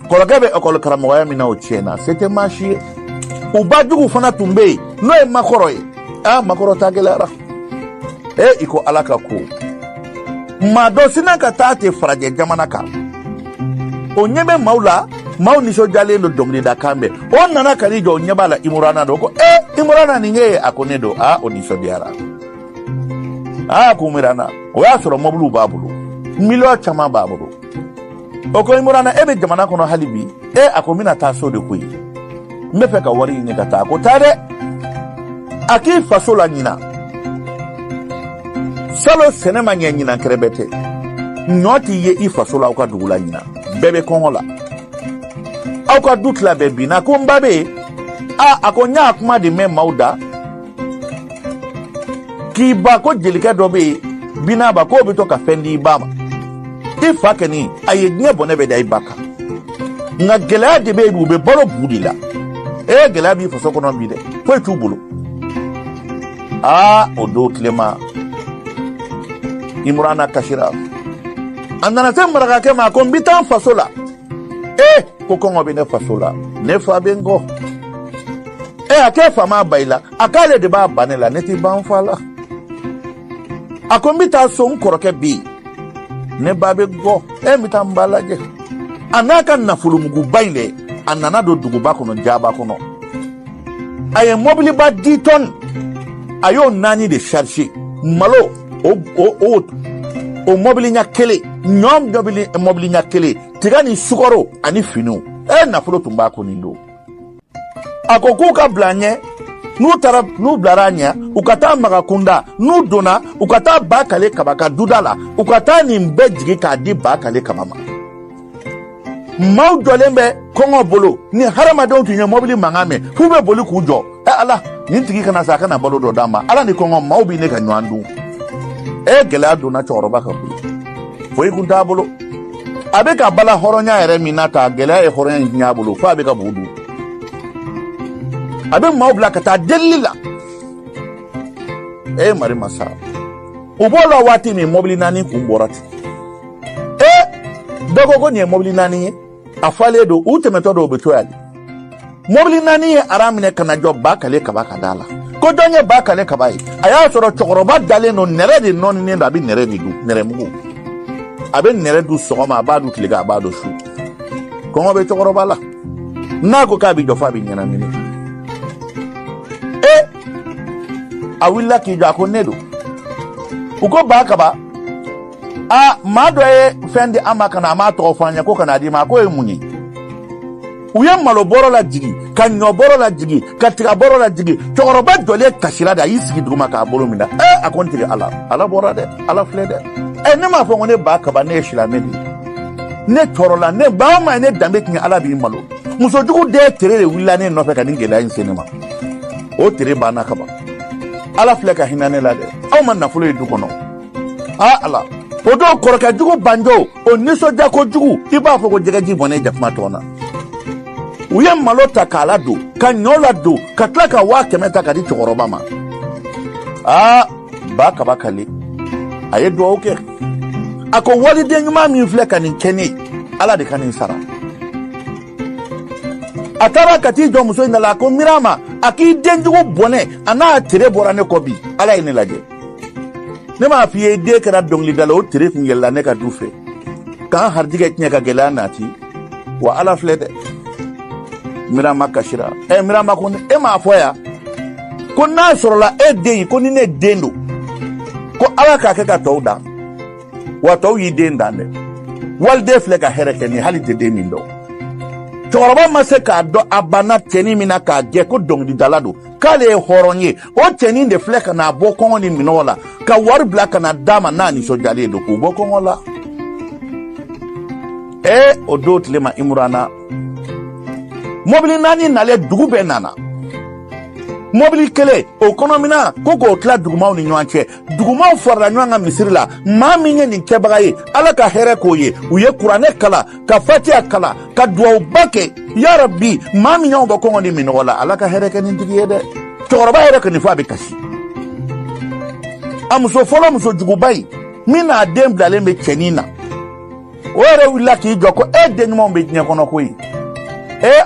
kɔrɔkɛ bɛ ekɔli karamɔgɔya min na o tiɲɛna se tɛ maa si ye u ba jugu fana tun bɛ yen n'o ye makɔrɔ ye makɔrɔ ta gɛlɛyara i ko ala ka ko maa dɔ sina ka taa ten farajɛ jamana kan o ɲɛ bɛ maaw la maaw nisɔndiyalen don dɔnkilidakan bɛɛ o nana ka n'i jɔ o ɲɛ b'a la Imurana don ko Imurana nin ye a ko ne don o nisɔndiyara ko Mirana o y'a sɔrɔ mobiliw b'a bolo miliyɔn caman b'a bolo o ko Imurana e bɛ jamana kɔnɔ hali bi a ko n bɛna taa so de koyi n bɛ fɛ ka wari ɲini ka taa a ko taa dɛ a k'i faso la ɲina salo sɛnɛ ma ɲɛ ɲinan kɛrɛbɛ tɛ ɲɔ t'i ye i faso la aw ka dugu la ɲina bɛɛ bɛ kɔngɔ la aw ka du tila bɛɛ binna ko n ba bɛ yen a ko n y'a kuma de mɛn maaw da k'i ba ko jelikɛ dɔ bɛ yen binaba k'o bɛ to ka fɛn di i ba ma i fa kɛni a ye diɲɛ bɔnɛ bɛ da i ba kan nka gɛlɛya de bɛ yen u bɛ balo bu de la gɛlɛya b'i faso kɔnɔ bi dɛ foyi t'u bolo o don tilema Imurana Kashira andana te maraka ke ma ko mbitan faso la ko kongo be ne faso la ne fa bengo ake fama baila akale de ba banela ne ti ban fala akombita so nkoroke bi ne babe go mbitan balaje anaka na fulumugu baile anana do duguba kono jaba kono aye mobili ba 10 tonnes ayo nani de charger malo o mobili nya kele nyom mobili nya kele tigani sukoro ani finu na fulo tumba ko nindo akokuka blanye nu blaranya ukata magakunda nu dona ukata bakale kabaka dudala ukata ni mbejigi ka di bakale kamama mau dolembe kongo bolo ni haramadon tunye mobili mangame fube boli kujo ala ni tigi kana saka na bolo do dama ala ni kongo mau bi ne ka nyandu gela dona choroba ka bu foi kunta bolo abe ka bala horonya ere minata gela horonya nya bolo fa abe ka budu abe mau bla kata delila mari masa ubola wati mi mobili nani kumborati dogo ko ni mobili nani afale do utemeto do betoyali mobili nani aramine kana job bakale kabaka dala ko donye bakale kabai aya soro chokoroba dale no neredi non ni ndabi neredi du neremugo abe neredu sogoma abadu kiliga abadu shu ko be chokoroba la nako ka bi jofa bi nyana mini awilla ki ja ko nedo uko bakaba mado fendi amaka na ma to fanya ko kana di ma ko munyi uye malo boro la jigi kanyo boro la jigi katika boro la jigi chokoroba dole kashira da yisigi duguma ka boro minda akonti ala boro de ala flede ne ma fo ngone bakaba ne shila medi ne torola ne ba ma ne dambe tin ala bi malo muso jugu de tere willa ne no fe ka ngela insenema o tere bana kaba ala fleka hinane la de aw man na fulo du kono ala odo koroka jugu banjo o niso jako jugu iba fo ko jegaji bone jafma tona uye malota kala do kanyola do katlaka wa kemeta kadi chokoroba ma baka bakale aye do oke ako wali de nyuma mi fleka ni keni ala de kanin sara atara kati do muso indala ko mirama aki denjugo bone ana tere borane ko bi ala ine laje ne ma fiye de kara dongli dalo tere kun yella ne ka dufe kan hardige nya ka gelanati wa ala flede mirama kashira mirama ko ma foya ko na sorola de ko ni ne dendo ko ala ka ka tawda wa taw yi denda ne walde fleka hereke ni halite de mindo choroba maseka do abana teni mina ka ge ko dongdi dalado kale horonye o teni de fleka na boko ni minola ka war black na dama nani so jale do ko boko ngola o dot lema imrana mobili nani nale dugube nana mobili kele o konomina koko tla dugumaw ni nyanche dugumaw forla nyanga misirila mami nye ni kebagaye ala ka here ko ye uye kurane kala ka fatia kala ka duwa bake ya rabbi mami nyaw ba ko ngoni minola ala ka here ke ni digiyede choroba here ke ni fa be kasi amuso folo muso jugubai mina demblale me chenina wore willa ki joko de nyuma be nya kono ko yi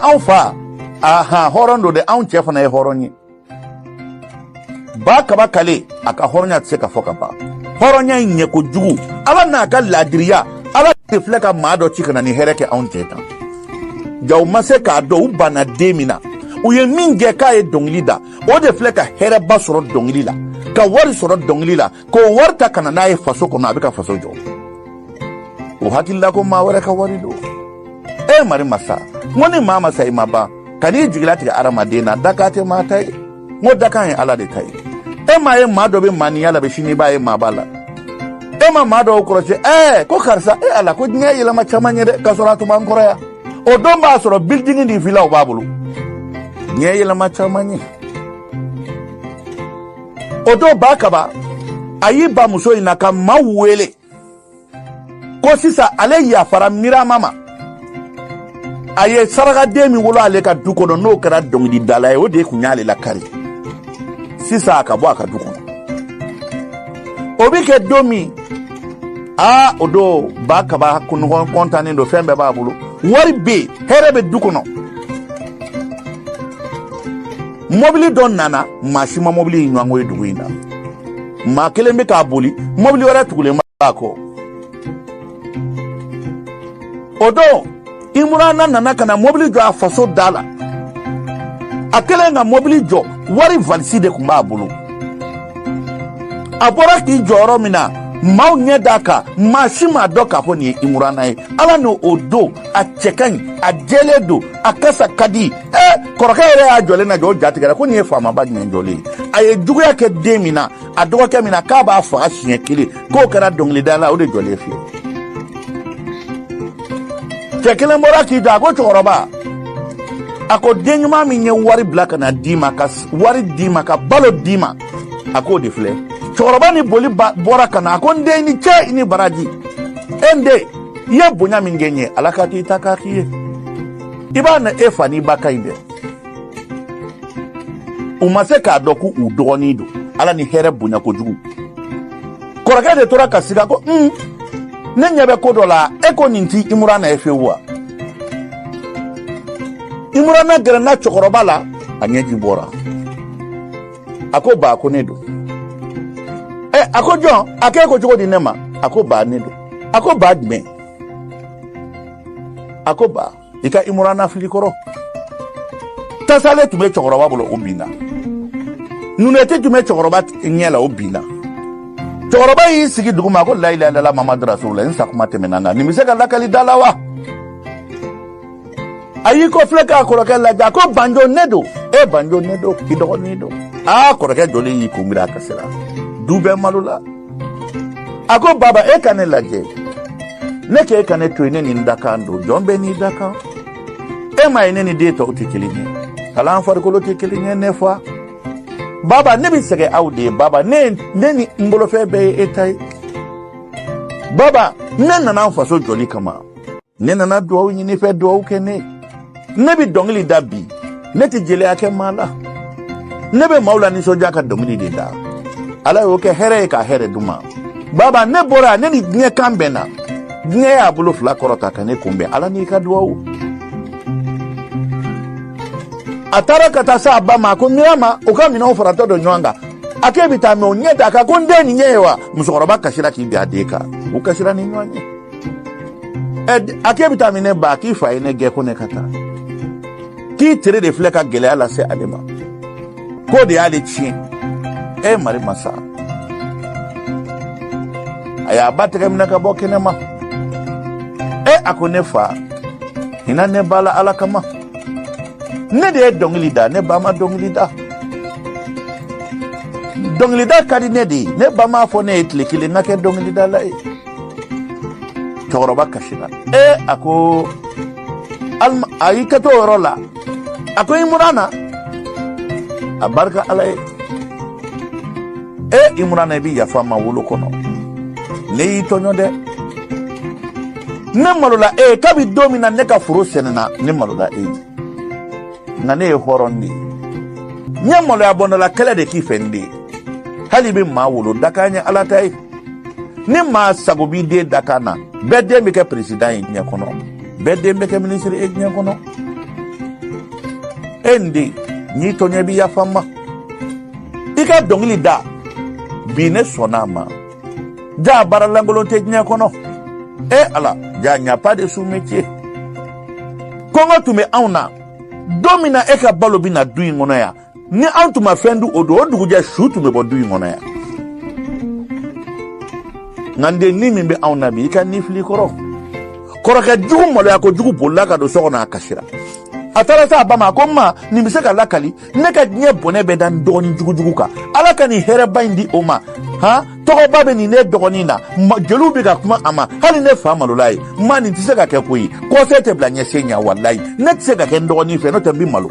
anfa horondo de an chef na horonyi ba kaba kale aka horonya tse ka foka ba horonya nye ko jugu ala na ka ladriya ala refleka mado chikana ni hereke an teta jaw maseka do bana demina uye minge ka e donglida o de fleka here ba soro donglila ka wari soro donglila ko warta kana na e faso ko na be ka faso jo o hakilla ko ma wara ka wari do mari masa ngoni mama sai maba kani jigila tiga arama dena dakate matai ngo dakan ala de tai ma mado be mani ala be shini ba mabala ma mado kroche ko karsa ala ko nya yela ma chamanye de kasoratu man korea o domba soro building ni villa o babulu nya yela ma chamanye o do bakaba ayiba muso inaka mawele ko sisa ale ya fara mira mama aye saraga demi wolo ale ka dukono no kara dongdi dalaye o de kunyale la kari sisa aka bo aka dukono obi ke domi odo ba kaba kun kontanin do fembe ba bulu wari be herebe dukono mobili don nana mashima mobili nwango eduina ma kelembe ka boli mobili wala tugule mako odo imurana nana kana mobili jo afaso dala akele nga mobili jo wari valisi de kumba bulu abora ki joro mina maw nye daka mashima doka ko ni imurana ye ala no odo a chekan a deledo a kasa kadi koroka yere a jole na jo jatigara ko ni fama ba nyen jole aye juguya ke demina a dogo ke mina ka ba fa ashin kili ko kara dongli dala o de jole fi chekele mora ki jago choroba ako denyuma mi nye wari black na dima ka wari dima ka balo dima ako de fle choroba ni boli bora kana ko nde ni che ni baraji ende ye bonya mingenye alakati itakakiye ibana efa ni bakainde umaseka doku udonido ala ni here bonya ko jugu koraka de tora kasika ko nenyabe ko dola eko ninti imurana efewa imurana grana chokoroba la anyeji bora ako ba ko nedo ako John akeko jogo di nema ako ba nedo ako ba dme ako ba ika imurana filikoro tasale tume chokoroba bolo obina nunete tume chokoroba nyela obina chokoroba yi sigi duguma ko la ilaha illallah muhammadu rasulullah nsa kuma temenanga nimiseka lakali dalawa ayiko fleka koroke la jako banjo nedo banjo nedo kido nedo koroke jole yi kumira kasela dube malula ako baba kane laje neke kane tuine ni ndakando jombe ni daka ma ine ni data utikilinye kala far ko lotikilinye nefa baba ne bi sege aude baba ne ni mbolo fe be etai baba nena na faso joli kama nena na do ni fe do ukene ne bi dongli dabi ne ti jele ake mala ne be maula ni soja ka dongli de da ala yo ke here ka here duma baba ne bora ne ni nye kambena nye ya bulu fla korota ka ne kumbe ala ni ka duwa atara kata sa abama ko mirama o ka mina ofarato do nyanga akebita me onyeta ka ko ndeni nyewa musokoroba kashira ki biadeka o kashira ni nyanye akebita me ne ba ki fa ine ge ko ne kata ki tere de fleka gele ala se alema ko de ale chi mari masa aya bateke mina ka bokene ma akone fa ina ne bala ala kama ne de donglida ne bama donglida kadi ne de ne bama fo ne etlikile ngake donglida la toroba kashina ako alma ayikato rola ako imurana abarka ala imurana bi ya fama wolo kono ne tonyo de ne malola kabi domina ne ka furo senena ne malola na ne horondi nye molo ya bono la kele de kifendi hali bi ma wolo dakanya alatai ni ma sagobi de dakana bede meke president nya kono bede meke ministre nya kono endi ni tonye bi ya fama ika dongli da bine sonama ja baralangolo te nya kono ala ja nya pas de sous métier kongo tume auna domina eka balo bina duyi ngono ya ni antuma fendu odo duguja shutu me bo duyi ngono ya ngande ni mimbe auna bi ka nifli koro ka jugu molo ya ko jugu bolla ka do sokona akashira atara sa bama ko ma ni miseka lakali ne ka nye bone be dan doni jugu ka alaka ni here bindi oma toko babe ni ne dogoni na jelu bi ka kuma ama hali ne fa malulai mani tiseka ke koyi ko sete blanye senya wallahi ne tiseka ke dogoni fe no tambi malu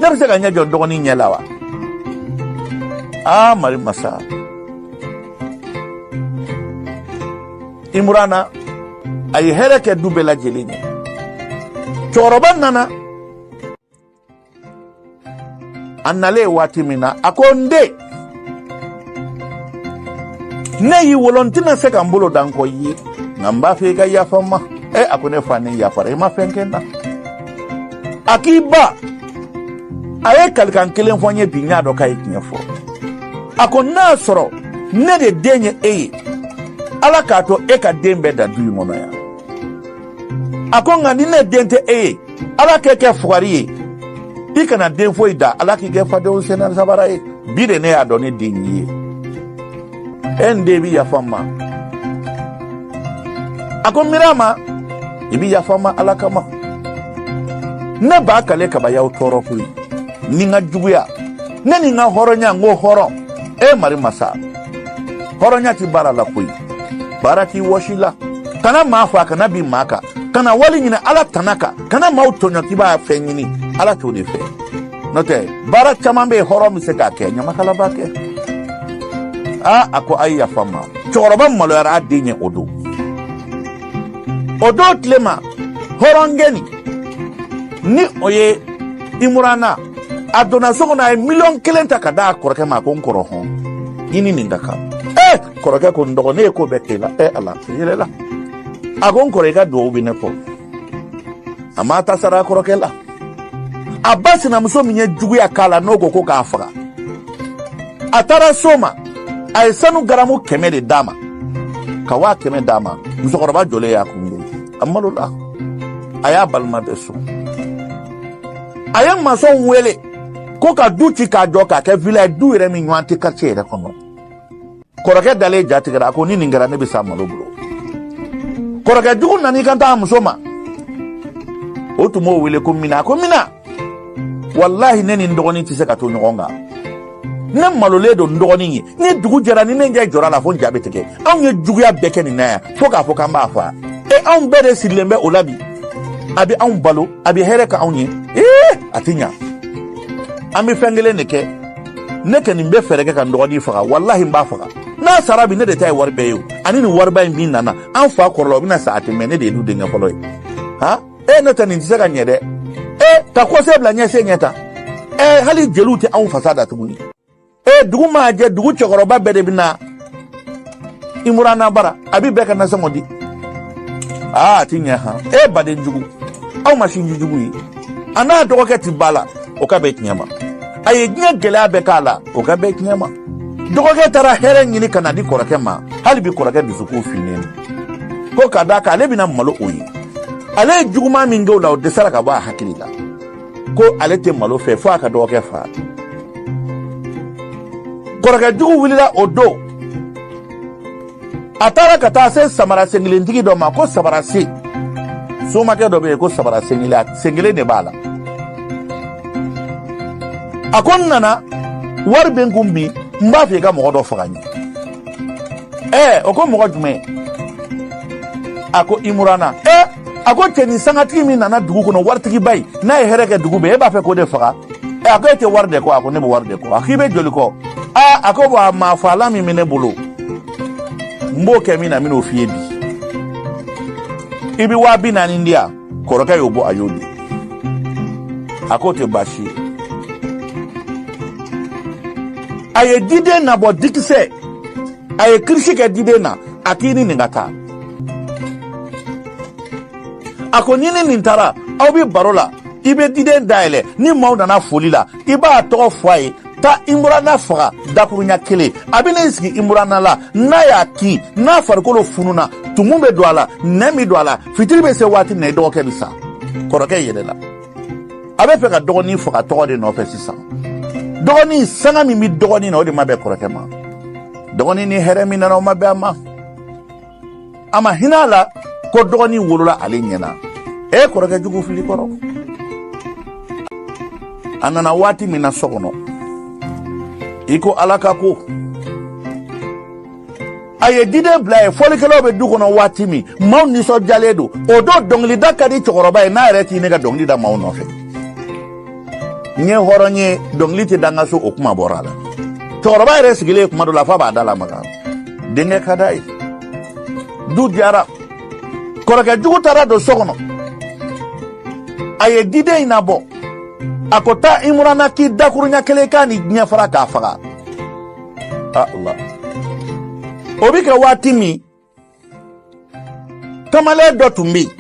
ne tiseka nya jo dogoni nyelawa mari masa imurana ay here ke dubela jelini choroban nana annale watimina akonde ne yi wolontina se kan bolo dan ko yi ngamba fe ga yafa ma akone fane yafa re ma fenkenda akiba aye kalkan kelen fonye binya do kay kinyafo akonna soro ne de denye ala ka to ka dembe da duyi mono ya akonga ni ne dente ala ke fuari ikana den foi da ala ki ge fade o sena sabara bide ne adoni dinyi ende bi ya fama akon mirama ibi ya fama ala kama ne ba kale ka ba ya toro kuri ni nga juguya ne ni nga horonya ngo horo mari masa horonya ti bara la kuyi bara ti washila kana mafa kana bi maka kana wali nyina ala tanaka kana mautonyo ti ba fe nyini ala to de fe note bara chamambe horo mi se ka ke nyama kala ba ke ako ayya fama choroba malo yara adinye odo tlema horongeni ni oye imurana adona sogona million kelenta kada korake ma ko nkoro hon ini nindaka korake ko ndogo ne ko betela ala yelela agon koreka do bi ne po amata sara korokela abasi na muso minye jugu ya kala nogo ko ka afara atara soma ay sanu garamu keme de dama kawa keme dama muso koroba jole ya kungu amalula aya balma beso ayang maso wele ko ka duti ka joka ke village du re mi nwanti quartier re kono koroke dale jati gara ko ni ngara ne bisa malobro koroke jugu nani kanta musoma otumo wele ko mina wallahi neni ndogoni ti se ka to nyonga ne malole do ndogoni ni dugu jara ni nge jora la fon jabe teke an ye jugu ya beke ni na foka mba fa an bere silembe olabi abi an balo abi here ka an ye atinya ami fengele neke ni mbe fereke ka ndogoni fa wallahi mba fa na sarabi ne de tay warbe yo ani ni warba mi nana an fa korlo bi na saati me ne de du de ngafolo no tani ti se ka nyede ta ko se bla nyese nyeta hali jeluti an fasada tuguni dugu ma je dugu chokoroba bede bina imurana bara abi beka na samodi tinya ha bade njugu aw machine njugu yi ana dogo keti bala o ka be nyama aye nya gela be kala o ka be nyama dogo ke tara here nyini kana di korake ma hali bi korake du suku finen ko kada ka le bina malo oyi ale juguma min gawla o de sara ka ba hakilila ko ale te malo fe fa ka do ke fa koraka jugu wilila odo atara kata se samara sengile ndigi do ma ko sabara se soma ke do be ko sabara sengile ne bala akon nana warbe ngumbi mba fe ga mo do fagani oko mo jume ako imurana ako teni sangati mi nana dugu kono wartigi bay na hereke dugu be ba fe ko de faga ako ete warde ko ako ne bo warde ko akibe joli ko ako ba ma fala mi mine bulu mbo ke mi na mi no fie bi ibi wa bi na india koroka yobo ayodi ako te bashi aye dide na bo dikise aye krishike dide na akini ngata ako nini nintara au bi barola ibe dide daile ni mauda na folila iba to fwaye ta imurana faga dakurunya kele abine iski imurana la na ya ki na farkolo fununa tumumbe douala nemi douala fitiribe se wati ne doke bisa koroke yedela abe fe ka dogoni faga to de no fe sisa dogoni sanga mi dogoni no de mabe koroke ma dogoni ni heremi na no mabe ama hinala ko dogoni wolola alinyena koroke jugu fili koro anana wati mina sokono iko alaka ko aye dide blaye folikelo be dugono watimi maw ni so jaledo odo dongli dakadi chokoroba na reti ne ga dongli da maw no fe nye horonye dongli ti danga so okuma borala chokoroba re sigile kuma do la fa ba dala maga denge kadai du diara koroke jugu tara do sokono aye dide inabo akota imurana ki dakurunya kele kani nya fara ka faga Allah obi ka waati min kamalen dɔ tun bɛ yen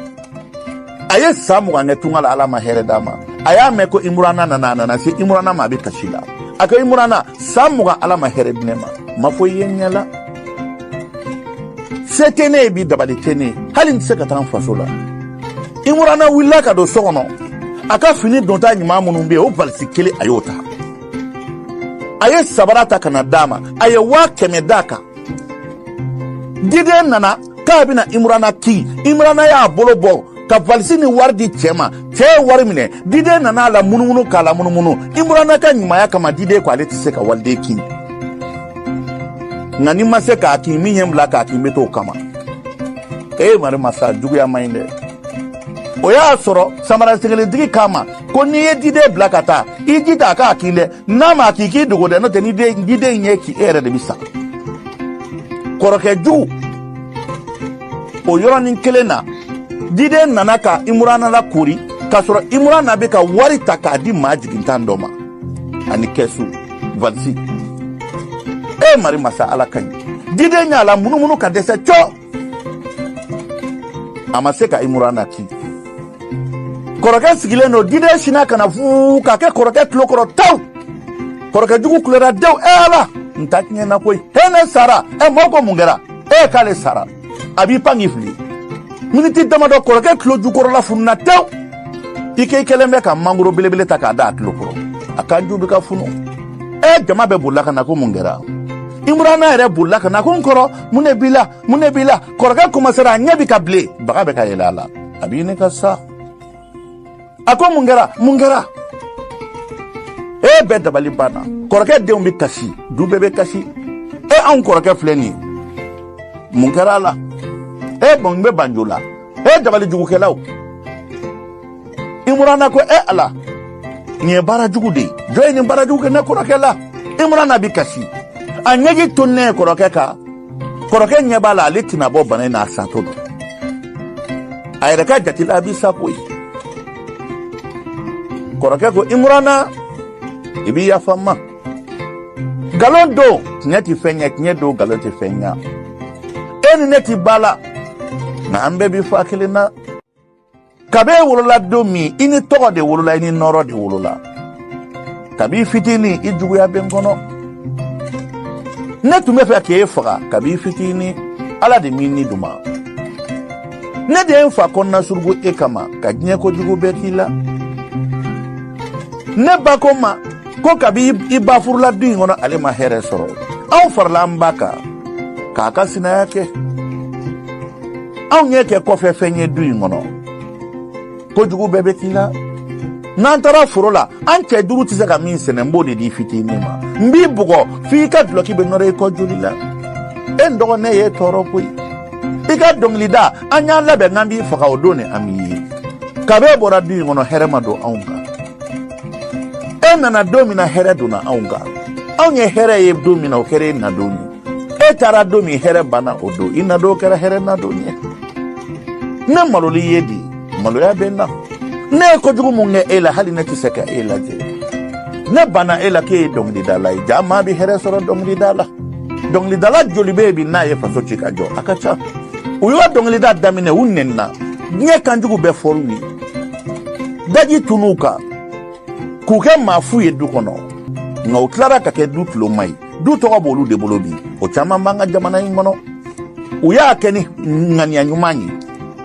a ye san 20 kɛ tunga la ala ma hɛrɛ d'a ma a y'a mɛn ko Imurana nana se Imurana ma a bɛ kasi la a ko Imurana san 20 ala ma hɛrɛ di ne ma fɔ i ye ɲɛ la se tɛ ne ye bi dabali tɛ ne ye hali n tɛ se ka taa n faso la Imurana wulila ka don so kɔnɔ a ka fini donta ɲuman minnu bɛ yen o valisi kelen a y'o ta a ye sabara ta ka na d'a ma a ye 100 d'a kan diden nana k'a bɛna Imurana ki Imurana y'a bolo bɔ ka valisi ni wari di cɛ ma cɛ ye wari minɛ diden nana a la munumunu k'a la munumunu Imurana ka ɲumanya kama diden ko ale tɛ se ka waliden kin nka ni ma se k'a kin min ye n bila k'a kin n bɛ t'o kama Mari Masa juguya ma ɲi dɛ o y'a sɔrɔ samara segelentigi k'a ma ko n'i ye diden bila ka taa i jija a k'a kin dɛ n'a ma k'i k'i dogo dɛ n'o tɛ ni diden ɲɛ k'i e yɛrɛ de bɛ sa kɔrɔkɛ jugu o yɔrɔnin kelen na diden nana ka Imurana la kori k'a sɔrɔ Imurana bɛ ka wari ta k'a di maa jigintan dɔ ma ani kɛsu valisi Mari Masa ala ka ɲi diden y'a la munumunu ka dɛsɛ cɔ a ma se ka Imurana ki kɔrɔkɛ sigilen don diden sina kana fuu k'a kɛ kɔrɔkɛ tulo kɔrɔ taw kɔrɔkɛ jugu kulera dew ala n ta tiɲɛ na koyi ne sara mɔgɔ ko mun kɛra k'ale sara a b'i pan k'i fili miniti damadɔ kɔrɔkɛ tulo jukɔrɔla fununa tew i kɛlen bɛ ka mangoro belebele ta k'a da a tulo kɔrɔ a kan ju bɛ ka funu jama bɛ bolila ka na ko mun kɛra Imurana yɛrɛ bolila ka na ko n kɔrɔ mun de b'i la kɔrɔkɛ komasera a ɲɛ bɛ ka bilen baga bɛ ka yɛlɛ a la a b'i ne ka sa a ko mun kɛra bɛɛ dabali banna kɔrɔkɛ denw bɛ kasi du bɛɛ bɛ kasi anw kɔrɔkɛ filɛ nin ye mun kɛra a la bon n bɛ banjo la dabali jugukɛlaw Imurana ko ala nin ye baara jugu de ye jɔn ye nin baara jugu kɛ ne kɔrɔkɛ la Imurana bɛ kasi a ɲɛji to ne kɔrɔkɛ kan kɔrɔkɛ ɲɛ b'a la ale tɛna bɔ bana in na a satɔ don a yɛrɛ ka jate la a bɛ sa koyi kɔrɔkɛ ko Imurana i b'i yafa n ma nkalon don tiɲɛ tɛ fɛn ɲɛ tiɲɛ don nkalon tɛ fɛn ɲɛ ni ne tɛ ba la nka an bɛɛ bɛ fa kelen na kabi e wolola don min i ni tɔgɔ de wolola i ni nɔrɔ de wolola kabi fitinin i juguya bɛ n kɔnɔ ne tun bɛ fɛ k'e faga kabi fitinin ala de min ni duma ne de ye n fa kɔnɔna surugu e kama ka diɲɛ kojugu bɛɛ k'i la ne ba ko ma ko kabi i ba furula du in kɔnɔ ale ma hɛrɛ sɔrɔ anw farala an ba kan k'a ka sinaya kɛ anw ye kɛ kɔfɛ fɛn ye du in kɔnɔ kojugu bɛɛ bɛ k'i la n'an taara foro la an cɛ 5 tɛ se ka min sɛnɛ n b'o de di fitinin ma n b'i bugɔ f'i ka duloki bɛ nɔrɔ i kɔ joli la n dɔgɔnin ye tɔɔrɔ koyi i ka dɔnkilida an y'an labɛn n'an b'i faga o don ni an b'i ye kabi e bɔra du in kɔnɔ hɛrɛ ma don anw kan nana don min na hɛrɛ donna anw kan anw ye hɛrɛ ye don min na o kɛra e nadon ye taara don min hɛrɛ banna o don i nadon kɛra hɛrɛ nadon ye ne maloli ye di maloya bɛ n na ne ye kojugu mun kɛ e la hali ne tɛ se ka e lajɛ ne banna e la k'e ye dɔnkilidala ye jaa maa bɛ hɛrɛ sɔrɔ dɔnkilida la dɔnkilidala joli bɛ yen bi n'a ye faso ci ka jɔ a ka ca u y'o dɔnkilida daminɛ u nɛnina diɲɛ kanjugu bɛɛ fɔr'u ye daji tun'u kan k'u kɛ maa fu ye du kɔnɔ nka u tilara ka kɛ du tuloma ye du tɔgɔ b'olu de bolo bi o caman b'an ka jamana in kɔnɔ u y'a kɛ ni ŋaniya ɲuman ye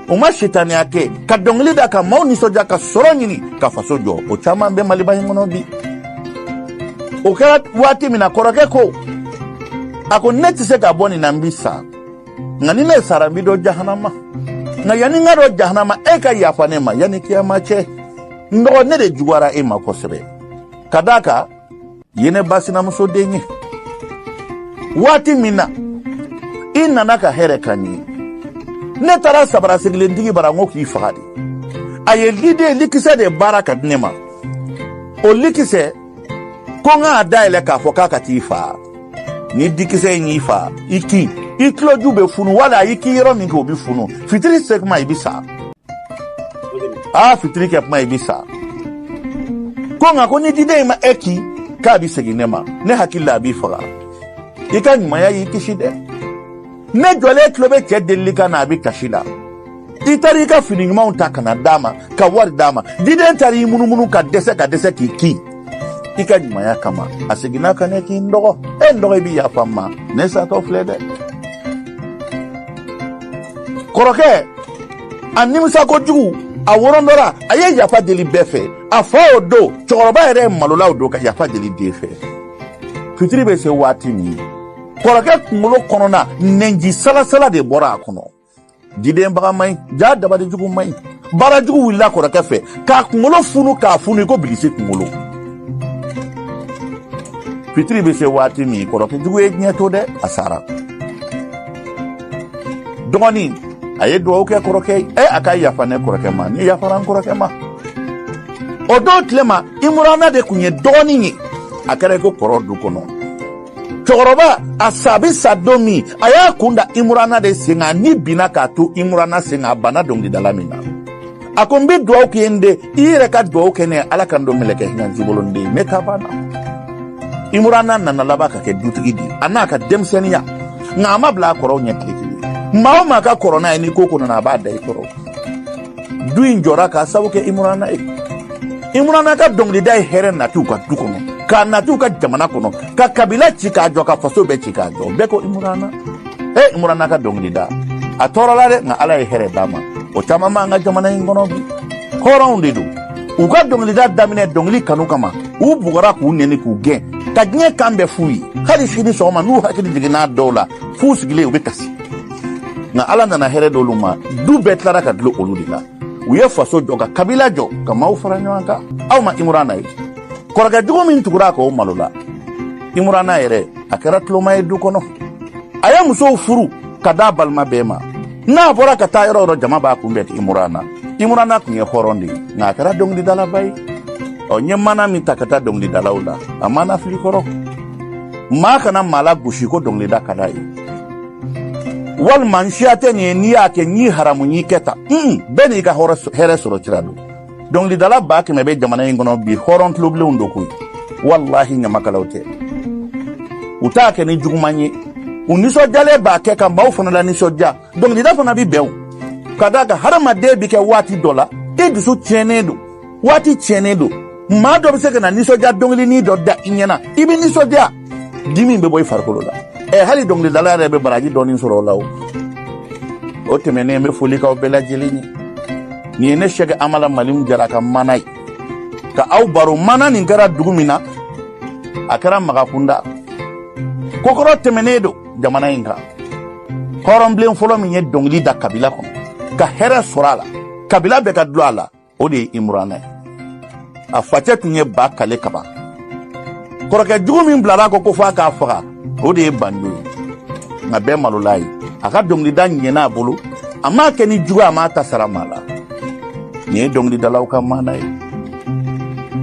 u ma sitaniya kɛ ka dɔnkili da ka maaw nisɔndiya ka sɔrɔ ɲini ka faso jɔ o caman bɛ maliba in kɔnɔ bi o kɛra waati min na kɔrɔkɛ ko a ko ne tɛ se ka bɔ nin na n bi sa nka ni ne sara n bi dɔ jahanama nka yanni n ka dɔ jahanama e ka yafa ne ma yanni kiyama cɛ n dɔgɔ ne de juguyara e ma kosɛbɛ ka d'a kan ye ne ba sinamuso den ye waati min na i nana ka hɛrɛ ka ɲɛ ne taara sabara sirilentigi bara n ko k'i faga de a ye liden likisɛ de baara ka di ne ma o likisɛ ko n k'a dayɛlɛ k'a fɔ k'a ka t'i faa ni dikisɛ in y'i faa i kin i tuloju bɛ funu wala i k'i yɔrɔ min kɛ o bɛ funu fitiri se kuma i bɛ sa fitiri kɛ kuma i bɛ sa ko nka ko ni diden in ma e ki k'a bɛ segin ne ma ne hakili la a b'i faga i ka ɲumanya y'i kisi dɛ ne jɔlen tulo bɛ cɛ delili kan na a bɛ kasi la i taara i ka fini ɲumanw ta ka na d'a ma ka wari d'a ma diden taara i munumunu ka dɛsɛ k'i kin i ka ɲumanya kama a seginna ka ne k'i dɔgɔ n dɔgɔ i bɛ yafa n ma ne satɔ filɛ dɛ kɔrɔkɛ a nimisa kojugu a worondɔra a ye yafa deli bɛɛ fɛ a fa o don cɛkɔrɔba yɛrɛ ye malola o don ka yafa deli den fɛ fitiri bɛ se waati min kɔrɔkɛ kunkolo kɔnɔna nɛnji salasala de bɔra a kɔnɔ didenbaga man ɲi ja dabalijugu man ɲi baarajugu wulila kɔrɔkɛ fɛ k'a kunkolo funu k'a funu ko bilisi kunkolo fitiri bɛ se waati min kɔrɔkɛjugu ye diɲɛ to dɛ a sara dɔgɔnin a ye dugawu kɛ kɔrɔkɛ ye a ka yafa ne kɔrɔkɛ ma ne yafara n kɔrɔkɛ ma o don tile ma Imurana de tun ye dɔgɔnin ye a kɛra ko kɔrɔ du kɔnɔ cɛkɔrɔba a sa bɛ sa don min a y'a kun da Imurana de sen kan ni binna k'a to Imurana sen kan a bana dɔnkilidala min na a ko n bɛ dugawu kɛ n den i yɛrɛ ka dugawu kɛ ne ala ka n don mɛlɛkɛ hinɛ bolo n den ne ta banna Imurana nana laban ka kɛ dutigi di a n'a ka denmisɛnninya nka a ma bila a kɔrɔw ɲɛ tile kelen maa o maa ka kɔrɔ n'a ye ni ko nana a b'a da i kɔrɔ du in jɔra k'a sabu kɛ Imurana ye Imurana ka dɔnkilida ye hɛrɛ nati u ka du kɔnɔ k'a nati u ka jamana kɔnɔ ka kabila ci k'a jɔ ka faso bɛɛ ci k'a jɔ bɛɛ ko Imurana Imurana ka dɔnkilida a tɔɔrɔla dɛ nka ala ye hɛrɛ d'a ma o caman b'an ka jamana in kɔnɔ bi hɔrɔnw de don u ka dɔnkilida daminɛ dɔnkili kanu kama u bugɔra k'u nɛni k'u gɛn ka diɲɛ kan bɛɛ f'u ye hali sini sɔgɔma n'u hakili jiginna dɔw la f'u sigilen u bɛ kasi nka ala nana hɛrɛ d'olu ma du bɛɛ tilara ka dulon olu de la u ye faso jɔ ka kabila jɔ ka maaw fara ɲɔgɔn kan aw ma Imurana ye kɔrɔkɛjugu min tugura k'o malo la Imurana yɛrɛ a kɛra tuloma ye du kɔnɔ a ye musow furu ka d'a balima bɛɛ ma n'a bɔra ka taa yɔrɔ yɔrɔ jama b'a kunbɛn Imurana tun ye hɔrɔn de ye nka a kɛra dɔnkilidalaba ye n ye mana min ta ka taa dɔnkilidalaw la a mana fili kɔrɔ maa kana maa la gosi ko dɔnkilida ka d'a ye walima n siya tɛ nin ye n'i y'a kɛ n'i haramu n'i kɛ tan bɛɛ n'i ka hɛrɛ sɔrɔ sira don dɔnkilidala 100 bɛ jamana in kɔnɔ bi hɔrɔn tulobilenw don koyi walahi ɲamakalaw tɛ u t'a kɛ ni juguman ye u nisɔndiyalen b'a kɛ ka maaw fana la nisɔndiya dɔnkilida fana bi bɛn ka d'a kan hadamaden bi kɛ waati dɔ la e dusu tiɲɛnen don waati tiɲɛnen don maa dɔ bɛ se ka na nisɔndiya dɔnkilinin dɔ da i ɲɛna i bɛ nisɔndiya dimi bɛ bɔ i farikolo la hali dɔnkilidala yɛrɛ bɛ baraji dɔɔnin sɔrɔ o la o tɛmɛnen bɛ foli k'aw bɛɛ lajɛlen ye nin ye ne Sɛki Amala Malimu Jara ka mana ye ka aw baro mana nin kɛra dugu min na a kɛra Magakunda kokɔrɔ tɛmɛnen don jamana in kan hɔrɔnbilen fɔlɔ min ye dɔnkili da kabila kɔnɔ ka hɛrɛ sɔrɔ a la kabila bɛɛ ka dulon a la o de ye Imurana ye a facɛ tun ye ba kale kaban kɔrɔkɛjugu min bilara ko f'a k'a faga o de ye Banjo ye nka bɛɛ malola ye a ka dɔnkilida ɲɛna a bolo a m'a kɛ ni jugu a m'a ta sara maa la nin ye dɔnkilidalaw ka maana ye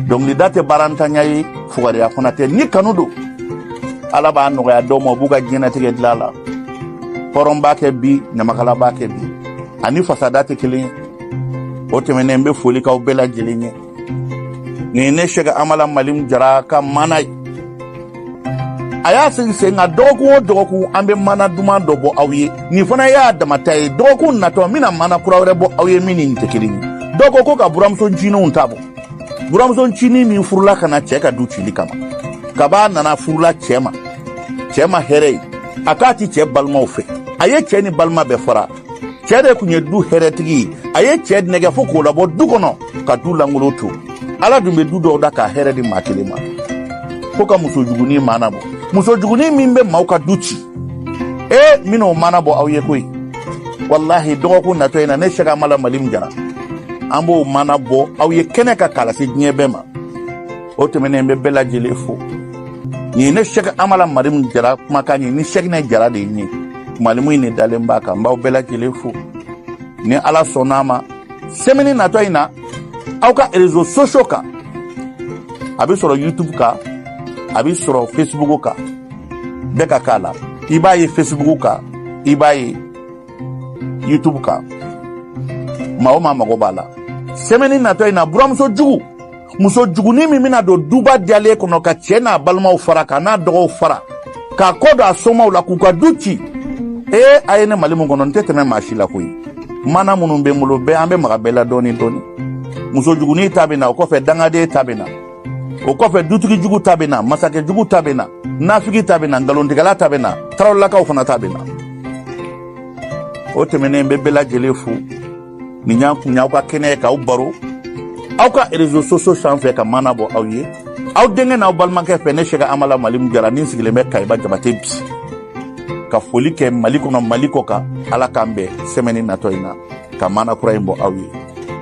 dɔnkilida tɛ baarantanya ye fugariya fana tɛ ni kanu don ala b'a nɔgɔya dɔw ma u b'u ka diɲɛnatigɛ dilan la hɔrɔn b'a kɛ bi ɲamakala b'a kɛ bi ani fasada tɛ kelen ye o tɛmɛnen n bɛ foli k'aw bɛɛ lajɛlen ye nin ye ne Sɛki Amala Malimu Jara ka maana ye a y'a sigi sen nka dɔgɔkun o dɔgɔkun an bɛ mana duman dɔ bɔ aw ye nin fana y'a damata ye dɔgɔkun natɔ n bɛna mana kura wɛrɛ bɔ aw ye min ni nin tɛ kelen ye dɔw ko ka buramuso ncininw ta bɔ buramuso ncinin min furula ka na cɛ ka du cili kama kab'a nana furula cɛ ma hɛrɛ ye a k'a ti cɛ balimaw fɛ a ye cɛ ni balima bɛɛ fara cɛ de tun ye du hɛrɛtigi ye a ye cɛ nɛgɛ fo k'o labɔ du kɔnɔ ka du langolo to ala dun bɛ du dɔw da k'a hɛrɛ di maa kelen ma fo ka musojugunin mana bɔ musojugunin min bɛ maaw ka du ci n bɛna o mana bɔ aw ye koyi walahi dɔgɔkun natɔ in na ne Sɛki Amala Malimu Jara an b'o mana bɔ aw ye kɛnɛ ka k'a lase diɲɛ bɛɛ ma o tɛmɛnen bɛ bɛɛ lajɛlen fo nin ye ne Sɛki Amala Malimu Jara kumakan ye ni Sɛkinɛ Jara de ye n ye Malimu in de dalen b'a kan n b'aw bɛɛ lajɛlen fo ni ala sɔnn'a ma semaine natɔ in na aw ka réseaux sociaux kan a bɛ sɔrɔ YouTube kan a bɛ sɔrɔ Facebook kan bɛɛ ka k'a la i b'a ye Facebook kan i b'a ye YouTube kan maa o maa mago b'a la semaine natɔ in na buramuso jugu musojugunin min bɛna don duba diyalen kɔnɔ ka cɛ n'a balimaw fara k'a n'a dɔgɔw fara k'a kɔ don a somɔgɔw la k'u ka du ci aye ne mali mun kɔnɔ n tɛ tɛmɛ maa si la koyi mana minnu bɛ n bolo bɛɛ an bɛ maga bɛɛ la dɔɔni dɔɔni muso jugunin ta bɛ na o kɔfɛ dangaden ta bɛ na o kɔfɛ dutigi jugu ta bɛ na masakɛ jugu ta bɛ na nafigi ta bɛ na nkalontigɛla ta bɛ na tarawelelakaw fana ta bɛ na o tɛmɛnen bɛ bɛɛ lajɛlen fo nin y'an kun y'aw ka kɛnɛ k'aw baro aw ka réseaux sociaux sanfɛ ka mana bɔ aw ye aw denkɛ n'aw balimakɛ fɛ ne Sɛki Amala Malimu Jara ni sigilen bɛ Kayiba Jabate bi ka foli kɛ Mali kɔnɔ Mali kɔ kan Ala k'an bɛn semaine natɔ in na ka mana kura in bɔ aw ye